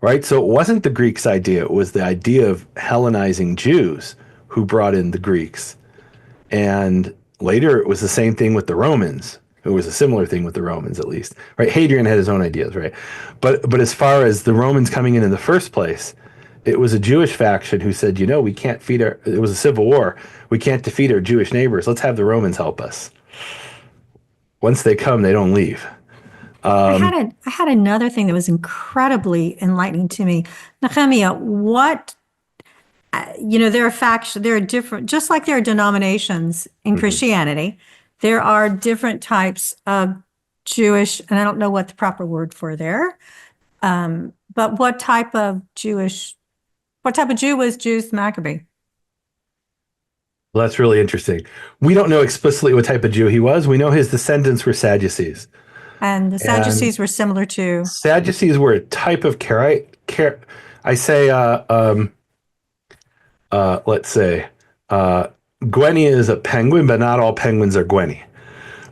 right? So it wasn't the Greeks' idea. It was the idea of Hellenizing Jews who brought in the Greeks. And later it was the same thing with the Romans. It was a similar thing with the Romans, at least, right? Hadrian had his own ideas, right? But as far as the Romans coming in the first place, it was a Jewish faction who said, we can't it was a civil war. We can't defeat our Jewish neighbors. Let's have the Romans help us. Once they come, they don't leave. I had another thing that was incredibly enlightening to me. Nehemia, what there are factions, there are different, just like there are denominations in Mhm. Christianity, there are different types of Jewish, and I don't know what the proper word for there. But what type of Jew was Judas Maccabee? Well, that's really interesting. We don't know explicitly what type of Jew he was. We know his descendants were Sadducees. And the And Sadducees were similar to, Sadducees were a type of Karaite. I say, let's say, Gwenny is a penguin, but not all penguins are Gwenny,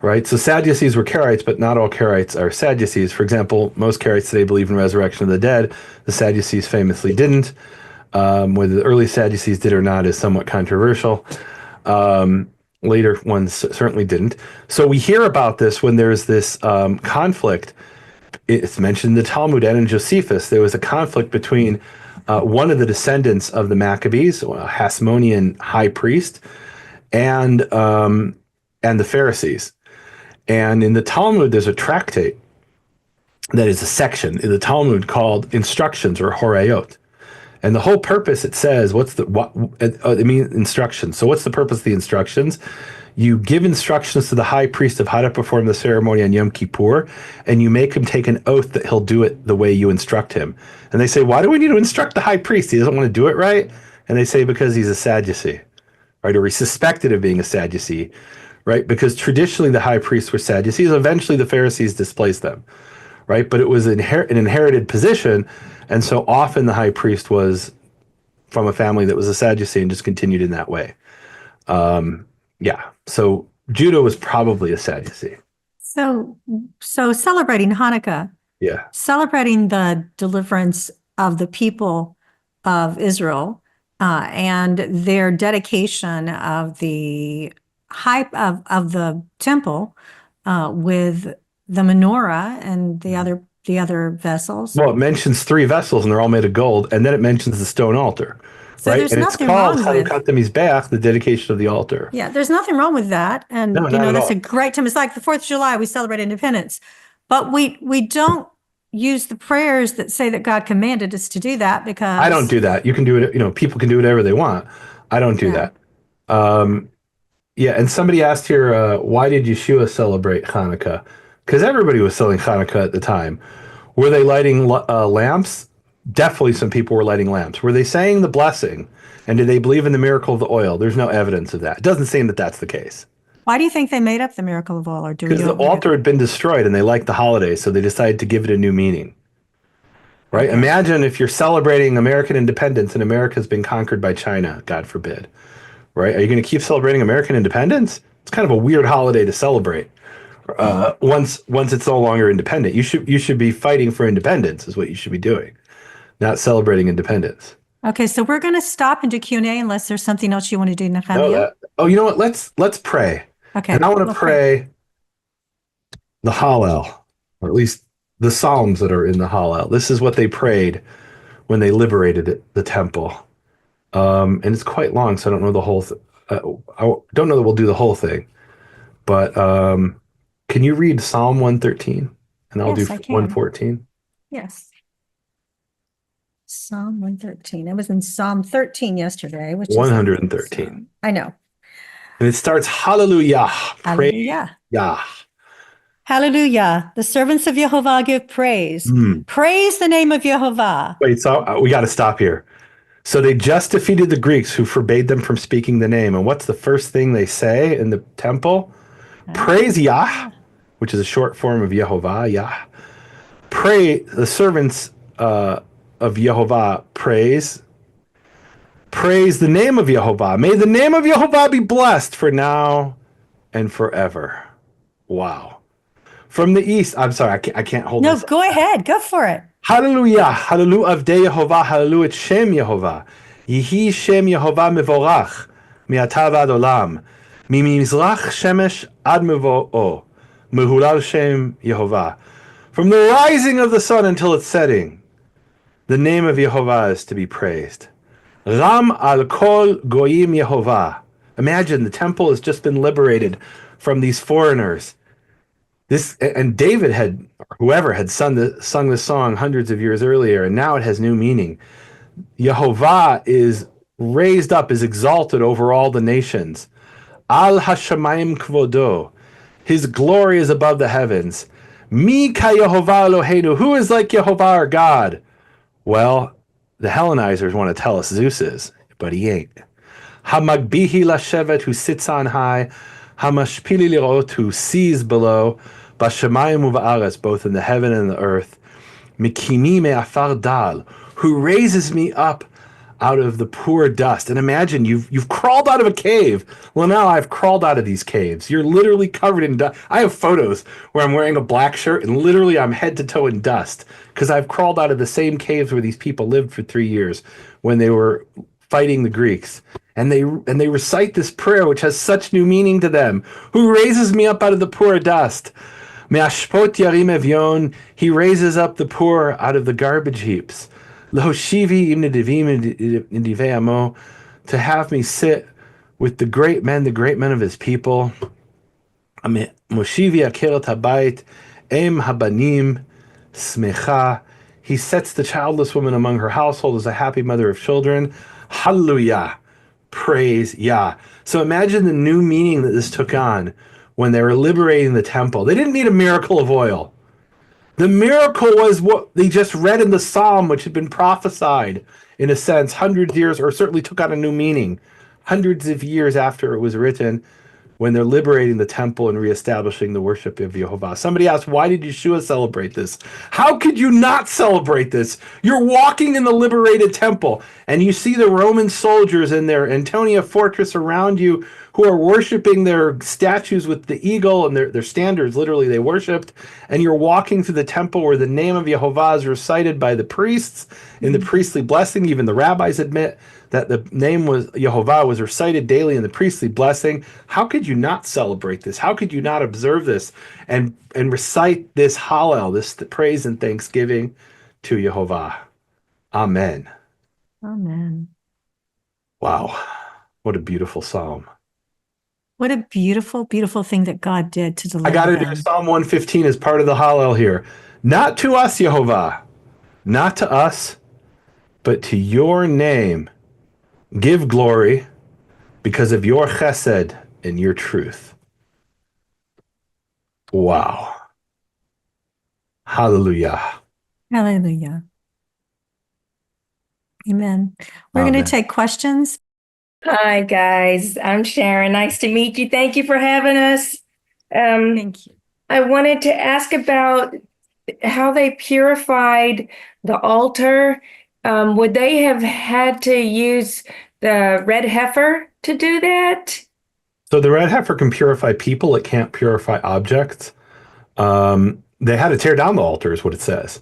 right? So Sadducees were Karaites, but not all Karaites are Sadducees. For example, most Karaites today believe in resurrection of the dead. The Sadducees famously didn't. Whether the early Sadducees did or not is somewhat controversial. Later ones certainly didn't. So we hear about this when there's this conflict. It's mentioned in the Talmud and in Josephus. There was a conflict between one of the descendants of the Maccabees, a Hasmonean high priest, and the Pharisees. And in the Talmud, there's a tractate that is a section in the Talmud called Instructions or Horayot. And the whole purpose, it says, instructions. So what's the purpose of the instructions? You give instructions to the high priest of how to perform the ceremony on Yom Kippur, and you make him take an oath that he'll do it the way you instruct him. And they say, why do we need to instruct the high priest? He doesn't want to do it right? And they say, because he's a Sadducee, right? Or he's suspected of being a Sadducee, right? Because traditionally the high priests were Sadducees. Eventually the Pharisees displaced them, right? But it was an inherited position. And so often the high priest was from a family that was a Sadducee and just continued in that way. Yeah. So Judah was probably a Sadducee. so celebrating Hanukkah, Yeah. celebrating the deliverance of the people of Israel, and their dedication of the of the temple, with the menorah and the other vessels. Well, it mentions 3 vessels and they're all made of gold. And then it mentions the stone altar, So right? there's And it's nothing called wrong with, Hanukkah Mizbeach, the dedication of the altar. yeah, there's nothing wrong with that. And, No, not at that's all. a great time. It's like the 4th of July, we celebrate independence, but we don't use the prayers that say that God commanded us to do that, because I don't do that. You can do it. People can do whatever they want. I don't do Yeah. that. Yeah, and somebody asked here, why did Yeshua celebrate Hanukkah? Because everybody was selling Hanukkah at the time. Were they lighting lamps? Definitely some people were lighting lamps. Were they saying the blessing? And did they believe in the miracle of the oil? There's no evidence of that. It doesn't seem that that's the case. Why do you think they made up the miracle of oil, or do we Because the altar had been destroyed and they liked the holiday, so they decided to give it a new meaning. Right? Okay. Imagine if you're celebrating American independence and America's been conquered by China, God forbid. Right? Are you going to keep celebrating American independence? It's kind of a weird holiday to celebrate. Once it's no longer independent, you should be fighting for independence, is what you should be doing, not celebrating independence. Okay, so we're going to stop and do Q&A unless there's something else you want to do, No, Nehemia. you know what? Let's pray. Okay. And I want to we'll pray the Hallel, or at least the Psalms that are in the Hallel. This is what they prayed when they liberated the temple. And it's quite long, so I don't know the whole I don't know that we'll do the whole thing. But can you read Psalm 113? And I'll Yes, do I can. 114. Yes. Psalm 113. I was in Psalm 13 yesterday, which is 113. I know. And it starts, Hallelujah. Praise Hallelujah. Yah. Hallelujah. The servants of Yehovah give praise. Mm. Praise the name of Yehovah. Wait, so we got to stop here. So they just defeated the Greeks who forbade them from speaking the name. And what's the first thing they say in the temple? Praise Yah, which is a short form of Yehovah, Yah. Pray, the servants of Yehovah praise the name of Yehovah. May the name of Yehovah be blessed for now and forever. Wow. From the east, I'm sorry, I can't hold No, this. go ahead. Go for it. Hallelujah. Hallelujah avdei Yehovah. Hallelujah Shem Yehovah. Yehi Shem Yehovah mevorach. Mi'ata v'ad olam. Mimizrach shemesh ad mevo'o. Mehulal Shem Yehovah. From the rising of the sun until its setting, the name of Yehovah is to be praised. Ram al kol goyim Yehovah. Imagine the temple has just been liberated from these foreigners. And David whoever had sung this song hundreds of years earlier, and now it has new meaning. Yehovah is raised up, is exalted over all the nations. Al hashamayim kvodo. His glory is above the heavens. Mi ka Yehovah Eloheinu. Who is like Yehovah our God? Well, the Hellenizers want to tell us Zeus is, but he ain't. Hamagbihi lashevet, who sits on high. Hamashpili lirot, who sees below. Bashamayim uva'aretz, both in the heaven and the earth. Mikimi me'afar dal, who raises me up out of the poor dust. And imagine you've crawled out of a cave. Well, now I've crawled out of these caves. You're literally covered in dust. I have photos where I'm wearing a black shirt and literally I'm head to toe in dust because I've crawled out of the same caves where these people lived for 3 years when they were fighting the Greeks. And they recite this prayer, which has such new meaning to them. Who raises me up out of the poor dust? Me'ashpot yarim evyon, he raises up the poor out of the garbage heaps. L'hoshivi im nedivim amo, to have me sit with the great men of his people. Moshivi akirat habayit, em habanim smecha. He sets the childless woman among her household as a happy mother of children. Hallelujah. Praise Yah. So imagine the new meaning that this took on when they were liberating the temple. They didn't need a miracle of oil. The miracle was what they just read in the Psalm, which had been prophesied, in a sense, hundreds of years, or certainly took on a new meaning, hundreds of years after it was written, when they're liberating the temple and reestablishing the worship of Yehovah. Somebody asked, why did Yeshua celebrate this? How could you not celebrate this? You're walking in the liberated temple, and you see the Roman soldiers in their Antonia fortress around you who are worshiping their statues with the eagle and their standards, literally, they worshipped. And you're walking through the temple where the name of Yehovah is recited by the priests in the priestly blessing. Even the rabbis admit that the name was Yehovah was recited daily in the priestly blessing. How could you not celebrate this? How could you not observe this and recite this Hallel, this praise and thanksgiving to Yehovah? Amen. Amen. Wow. What a beautiful psalm. What a beautiful, beautiful thing that God did to deliver I got to them. do Psalm 115 as part of the Hallel here. Not to us, Yehovah, not to us, but to your name give glory because of your chesed and your truth. Wow. Hallelujah. Hallelujah. Amen. We're going Amen. to take questions. Hi, guys. I'm Sharon. Nice to meet you. Thank you for having us. Thank you. I wanted to ask about how they purified the altar. Would they have had to use the red heifer to do that? So the red heifer can purify people. It can't purify objects. They had to tear down the altar is what it says.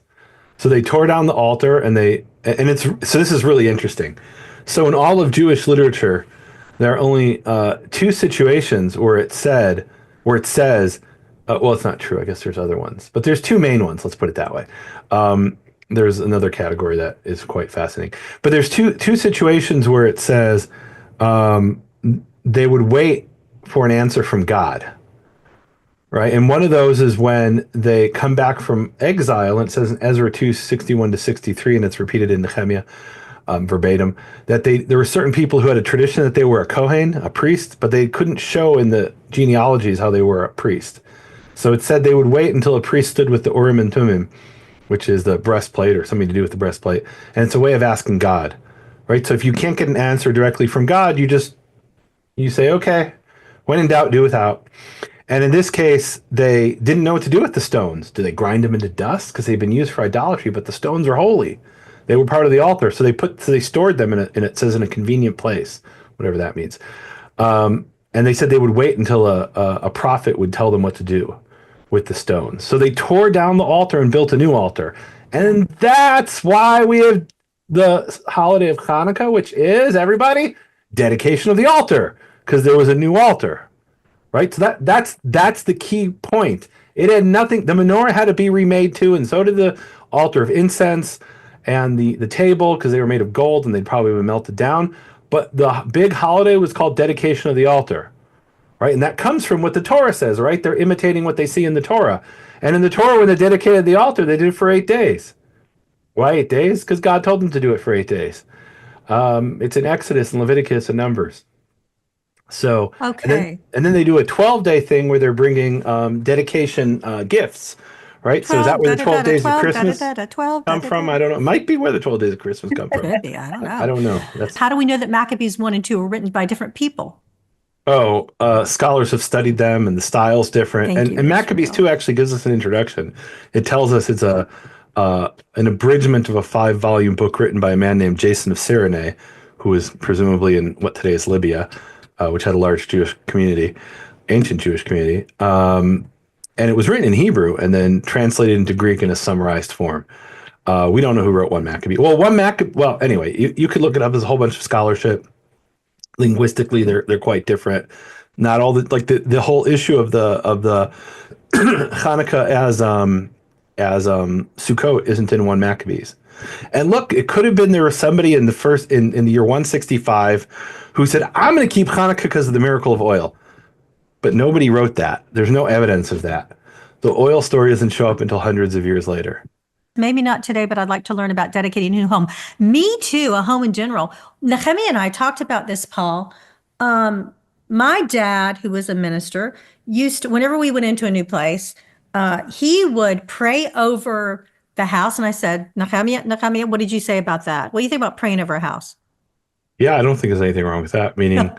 So they tore down the altar and so this is really interesting. So in all of Jewish literature, there are only 2 situations where it says, well, it's not true. I guess there's other ones, but there's 2 main ones. Let's put it that way. There's another category that is quite fascinating, but there's two situations where it says they would wait for an answer from God. Right. And one of those is when they come back from exile, and it says in Ezra 2:61-63, and it's repeated in Nehemia verbatim, that there were certain people who had a tradition that they were a Kohen, a priest, but they couldn't show in the genealogies how they were a priest. So it said they would wait until a priest stood with the Urim and Thummim, which is the breastplate or something to do with the breastplate. And it's a way of asking God, right? So if you can't get an answer directly from God, you say, okay, when in doubt, do without. And in this case, they didn't know what to do with the stones. Do they grind them into dust? Because they've been used for idolatry, but the stones are holy. They were part of the altar. So they stored them it says in a convenient place, whatever that means. And they said they would wait until a prophet would tell them what to do with the stones. So they tore down the altar and built a new altar. And that's why we have the holiday of Hanukkah, which is, everybody, dedication of the altar, because there was a new altar. Right, so that's the key point. It had nothing. The menorah had to be remade too, and so did the altar of incense and the table, because they were made of gold and they'd probably been melted down. But the big holiday was called dedication of the altar, right? And that comes from what the Torah says, right? They're imitating what they see in the Torah. And in the Torah, when they dedicated the altar, they did it for 8 days. Why 8 days? Because God told them to do it for 8 days. It's in Exodus and Leviticus and Numbers. So, Okay. and then they do a 12-day thing where they're bringing dedication gifts, right? So is that 12, where da the da 12 da da, days of 12, da da Christmas da da, 12, da come da from? da. I don't know. It might be where the 12 days of Christmas come from. Could be. I don't I know. don't know. That's How do we know that Maccabees 1 and 2 were written by different people? scholars have studied them and the style's different. Thank you, And Maccabees Israel. 2 actually gives us an introduction. It tells us it's a an abridgment of a 5-volume book written by a man named Jason of Cyrene, who was presumably in what today is Libya, which had a large Jewish community, ancient Jewish community. And it was written in Hebrew and then translated into Greek in a summarized form. We don't know who wrote one Maccabee. Well, one Maccabee. Well, anyway, you could look it up. There's a whole bunch of scholarship. Linguistically, they're quite different. Not all the like the whole issue of the Hanukkah as Sukkot isn't in one Maccabees. And look, it could have been there was somebody in the year 165 who said, "I'm going to keep Hanukkah because of the miracle of oil," but nobody wrote that. There's no evidence of that. The oil story doesn't show up until hundreds of years later. Maybe not today, but I'd like to learn about dedicating a new home. Me too, a home in general. Nehemia and I talked about this, Paul. My dad, who was a minister, used to, whenever we went into a new place, he would pray over the house. And I said, Nehemia, what did you say about that? What do you think about praying over a house? Yeah, I don't think there's anything wrong with that. Meaning,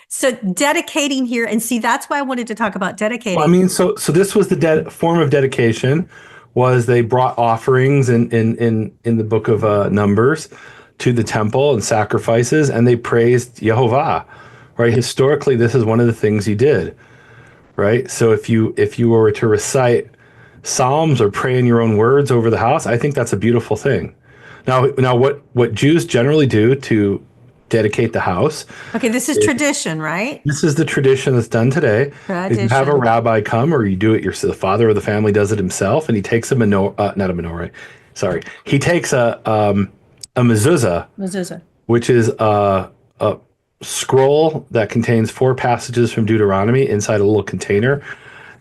So dedicating here, and see, that's why I wanted to talk about dedicating. well, I mean, so this was the form of dedication was they brought offerings in the book of Numbers to the temple and sacrifices, and they praised Yehovah, right? Historically, this is one of the things you did, right? So if you were to recite psalms or pray in your own words over the house, I think that's a beautiful thing. Now, what Jews generally do to dedicate the house. Okay, this is tradition, right? This is the tradition that's done today. Is you have a rabbi come, or you do it yourself. The father of the family does it himself, and he takes a menorah, not a menorah. Sorry, he takes a mezuzah, which is a scroll that contains 4 passages from Deuteronomy inside a little container,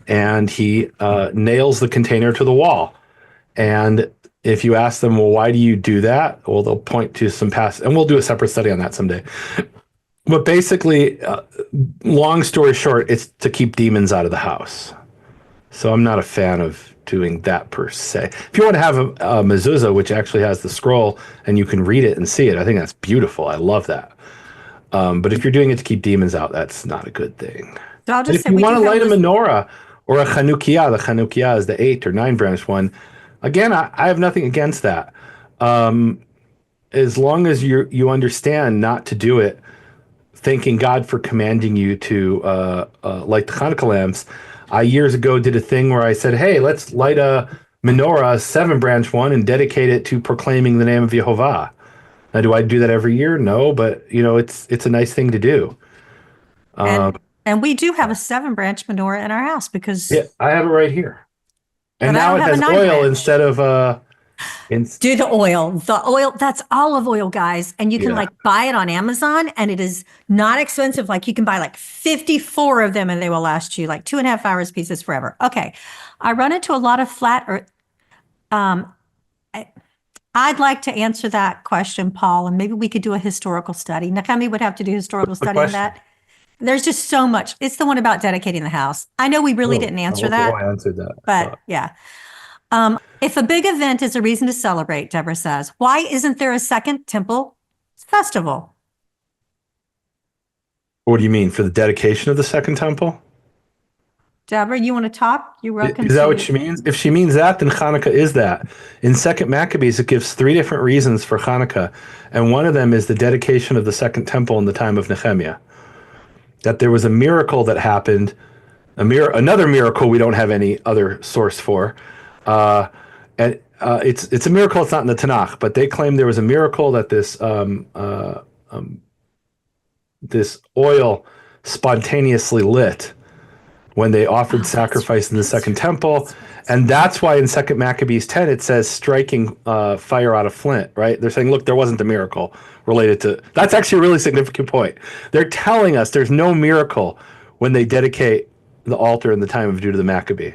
and he nails the container to the wall. And if you ask them, well, why do you do that? Well, they'll point to some past, and we'll do a separate study on that someday. But basically, long story short, it's to keep demons out of the house. So I'm not a fan of doing that per se. If you want to have a mezuzah, which actually has the scroll and you can read it and see it, I think that's beautiful. I love that. But if you're doing it to keep demons out, that's not a good thing. So I'll just if you want to light a menorah or a Chanukiah, the Chanukiah is the 8 or 9 branch one. Again, I have nothing against that. As long as you understand not to do it, thanking God for commanding you to light the Hanukkah lamps. I years ago did a thing where I said, hey, let's light a menorah, a 7-branch one, and dedicate it to proclaiming the name of Yehovah. Now, do I do that every year? No, but it's a nice thing to do. And we do have a 7-branch menorah in our house because I have it right here. And but now it has oil instead of do the oil, that's olive oil, guys, and you can like buy it on Amazon, and it is not expensive. Like you can buy like 54 of them and they will last you like 2.5 hours pieces forever. Okay, I run into a lot of flat earth. I'd like to answer that question, Paul, and maybe we could do a historical study. Nehemia would have to do a historical study on that. There's just so much. It's the one about dedicating the house. I know we really didn't answer that. I answered that. But yeah. If a big event is a reason to celebrate, Deborah says, why isn't there a second temple festival? What do you mean? For the dedication of the second temple? Deborah, you want to talk? You're welcome. Is that what she means? If she means that, then Hanukkah is that. In 2nd Maccabees, it gives 3 different reasons for Hanukkah. And one of them is the dedication of the second temple in the time of Nehemia. That there was a miracle that happened, another miracle we don't have any other source for. And it's a miracle, it's not in the Tanakh, but they claim there was a miracle that this oil spontaneously lit when they offered sacrifice in the second temple. And that's why in 2nd Maccabees 10, it says striking fire out of flint, right? They're saying, look, there wasn't a miracle related to... That's actually a really significant point. They're telling us there's no miracle when they dedicate the altar in the time of Judah the Maccabee.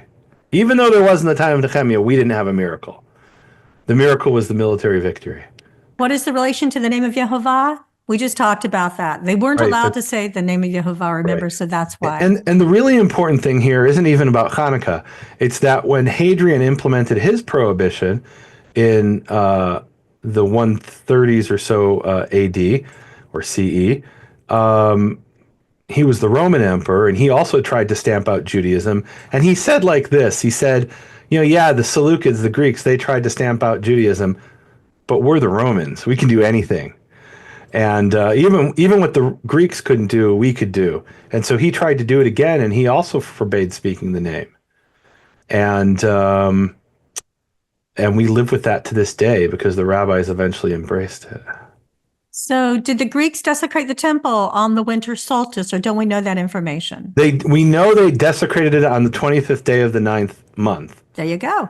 Even though there was in the time of Nehemia, we didn't have a miracle. The miracle was the military victory. What is the relation to the name of Yehovah? We just talked about that. They weren't Right, allowed but- to say the name of Yehovah, remember? Right. So that's why. And the really important thing here isn't even about Hanukkah. It's that when Hadrian implemented his prohibition in the 130s or so AD or CE, he was the Roman emperor, and he also tried to stamp out Judaism. And he said like this, he said, yeah, the Seleucids, the Greeks, they tried to stamp out Judaism, but we're the Romans. We can do anything. And even what the Greeks couldn't do, we could do. And so he tried to do it again, and he also forbade speaking the name. And we live with that to this day because the rabbis eventually embraced it. So did the Greeks desecrate the temple on the winter solstice, or don't we know that information? We know they desecrated it on the 25th day of the 9th month. There you go.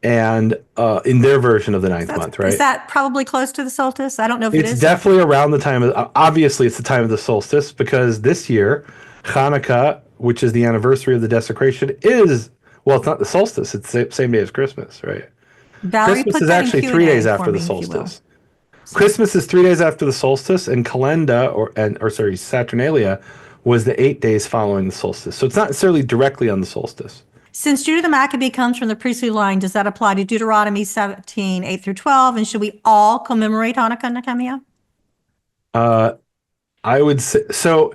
And in their version of the ninth month, right? Is that probably close to the solstice? I don't know if it is. It's definitely around the time of, obviously it's the time of the solstice, because this year, Hanukkah, which is the anniversary of the desecration, is, well, it's not the solstice, it's the same day as Christmas, right? Valerie, Christmas put is that in actually Q&A 3 days for after me, the if you will. solstice. Christmas is 3 days after the solstice, and Saturnalia was the 8 days following the solstice. So it's not necessarily directly on the solstice. Since Judah the Maccabee comes from the priestly line, does that apply to Deuteronomy 17, 8 through 12? And should we all commemorate Hanukkah, Nehemia? I would say, so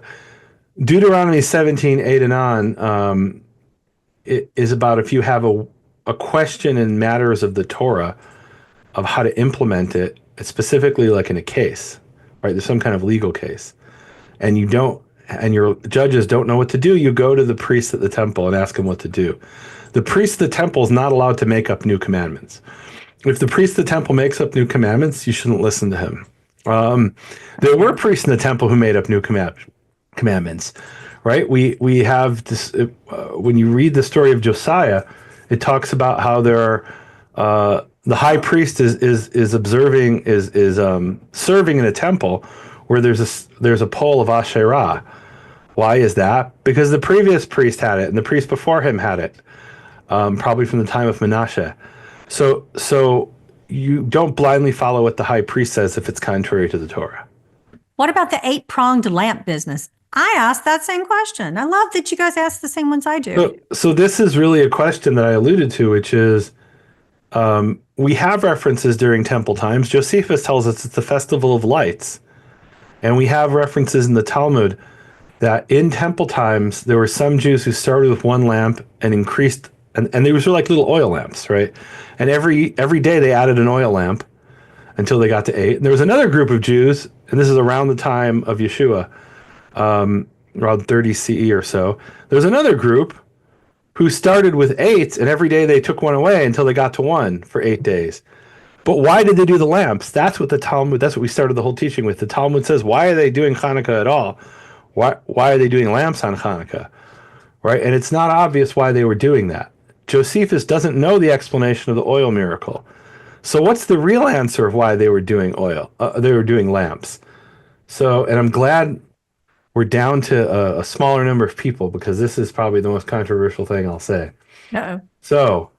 Deuteronomy 17, 8 and on, it is about if you have a question in matters of the Torah of how to implement it, specifically like in a case, right? There's some kind of legal case, and your judges don't know what to do, you go to the priest at the temple and ask him what to do. The priest of the temple is not allowed to make up new commandments. If the priest of the temple makes up new commandments, you shouldn't listen to him. There were priests in the temple who made up new commandments, right? We have this, when you read the story of Josiah, it talks about how there are, the high priest is observing, serving in a temple where there's a pole of Asherah. Why is that? Because the previous priest had it, and the priest before him had it, probably from the time of Menashe. So you don't blindly follow what the high priest says if it's contrary to the Torah. What about the 8-pronged lamp business? I asked that same question. I love that you guys ask the same ones I do. So this is really a question that I alluded to, which is, we have references during temple times. Josephus tells us it's the festival of lights. And we have references in the Talmud that in temple times, there were some Jews who started with one lamp and increased, and these were like little oil lamps, right? And every day they added an oil lamp until they got to 8. And there was another group of Jews, and this is around the time of Yeshua, around 30 CE or so. There was another group who started with 8, and every day they took one away until they got to 1 for 8 days. But why did they do the lamps? That's what the Talmud, that's what we started the whole teaching with. The Talmud says, why are they doing Hanukkah at all? Why are they doing lamps on Hanukkah? Right? And it's not obvious why they were doing that. Josephus doesn't know the explanation of the oil miracle. So what's the real answer of why they were doing they were doing lamps? So, and I'm glad we're down to a smaller number of people, because this is probably the most controversial thing I'll say. Uh-oh. So,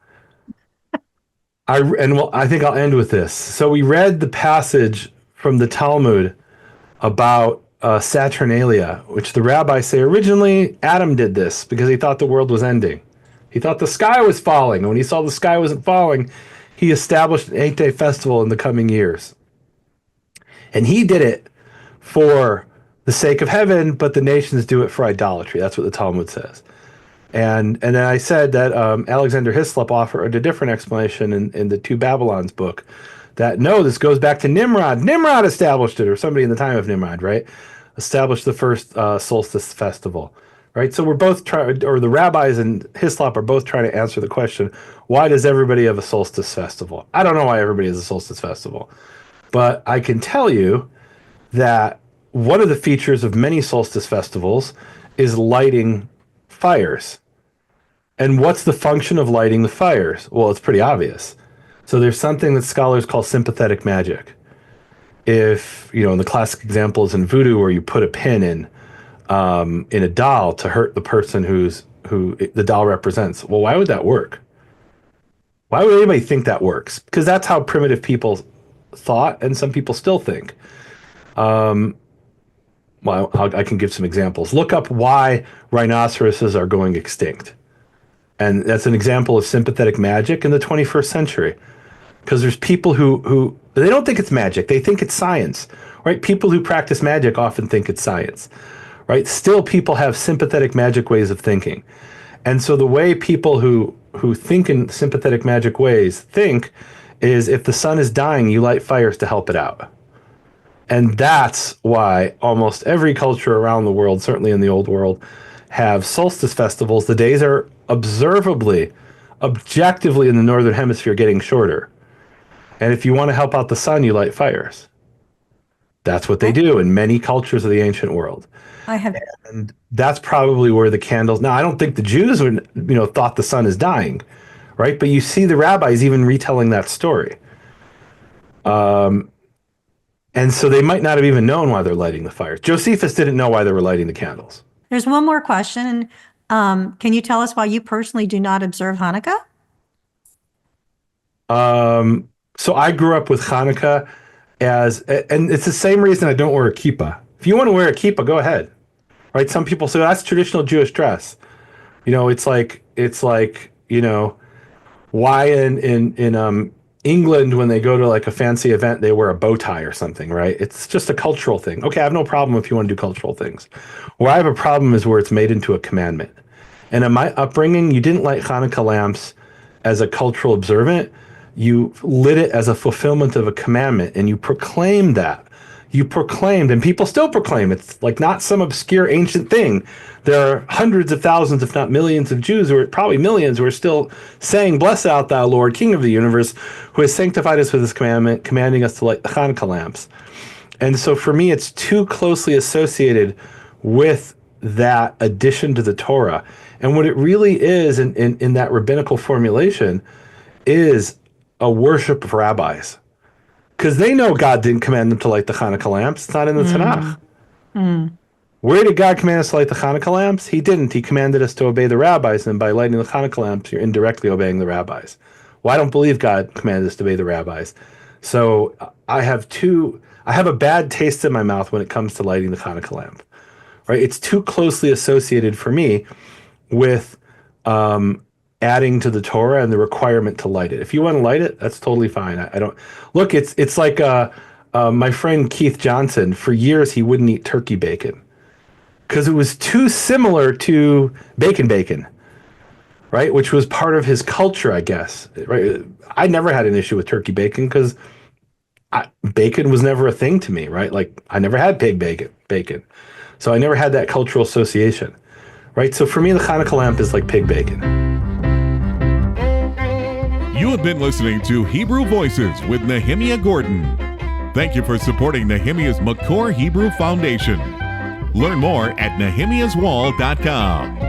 I think I'll end with this. So we read the passage from the Talmud about Saturnalia, which the rabbis say originally Adam did this because he thought the world was ending. He thought the sky was falling, and when he saw the sky wasn't falling, he established an 8-day festival in the coming years. And he did it for the sake of heaven, but the nations do it for idolatry. That's what the Talmud says. And then I said that Alexander Hislop offered a different explanation in the Two Babylons book, that no, this goes back to Nimrod. Nimrod established it, or somebody in the time of Nimrod, right? Established the first solstice festival, right? So we're both trying, or the rabbis and Hislop are both trying to answer the question, why does everybody have a solstice festival? I don't know why everybody has a solstice festival, but I can tell you that one of the features of many solstice festivals is lighting fires. And what's the function of lighting the fires? Well, it's pretty obvious. So there's something that scholars call sympathetic magic. If, in the classic example is in voodoo, where you put a pin in a doll to hurt the person who the doll represents. Well, why would that work? Why would anybody think that works? Because that's how primitive people thought and some people still think. Well, I can give some examples. Look up why rhinoceroses are going extinct. And that's an example of sympathetic magic in the 21st century. Because there's people who they don't think it's magic. They think it's science, right? People who practice magic often think it's science, right? Still, people have sympathetic magic ways of thinking. And so the way people who think in sympathetic magic ways think is if the sun is dying, you light fires to help it out. And that's why almost every culture around the world, certainly in the old world, have solstice festivals. The days are objectively in the northern hemisphere getting shorter. And if you want to help out the sun, you light fires. That's what they do in many cultures of the ancient world. And that's probably where the candles. Now, I don't think the Jews would, thought the sun is dying, right? But you see the rabbis even retelling that story. And so they might not have even known why they're lighting the fires. Josephus didn't know why they were lighting the candles. There's one more question. Can you tell us why you personally do not observe Hanukkah? So I grew up with Hanukkah and it's the same reason I don't wear a kippah. If you want to wear a kippah, go ahead. Right? Some people say that's traditional Jewish dress. It's like, why in England, when they go to like a fancy event, they wear a bow tie or something, right? It's just a cultural thing. Okay, I have no problem if you want to do cultural things. Where I have a problem is where it's made into a commandment. And in my upbringing, you didn't light Hanukkah lamps as a cultural observant. You lit it as a fulfillment of a commandment, and you proclaimed that. You proclaimed, and people still proclaim, it's like not some obscure ancient thing. There are hundreds of thousands, if not millions of Jews, or probably millions, who are still saying, "Bless out thou Lord, King of the universe, who has sanctified us with his commandment, commanding us to light the Hanukkah lamps." And so for me, it's too closely associated with that addition to the Torah. And what it really is in that rabbinical formulation is a worship of rabbis. Because they know God didn't command them to light the Hanukkah lamps. It's not in the Tanakh. Where did God command us to light the Hanukkah lamps? He didn't. He commanded us to obey the rabbis, and by lighting the Hanukkah lamps, you're indirectly obeying the rabbis. Well, I don't believe God commanded us to obey the rabbis. So I have a bad taste in my mouth when it comes to lighting the Hanukkah lamp. Right? It's too closely associated for me with adding to the Torah and the requirement to light it. If you want to light it, that's totally fine. I don't look. It's like my friend Keith Johnson. For years, he wouldn't eat turkey bacon because it was too similar to bacon, right? Which was part of his culture, I guess. Right? I never had an issue with turkey bacon because bacon was never a thing to me, right? Like I never had pig bacon, so I never had that cultural association, right? So for me, the Hanukkah lamp is like pig bacon. You have been listening to Hebrew Voices with Nehemia Gordon. Thank you for supporting Nehemia's Makor Hebrew Foundation. Learn more at nehemiaswall.com.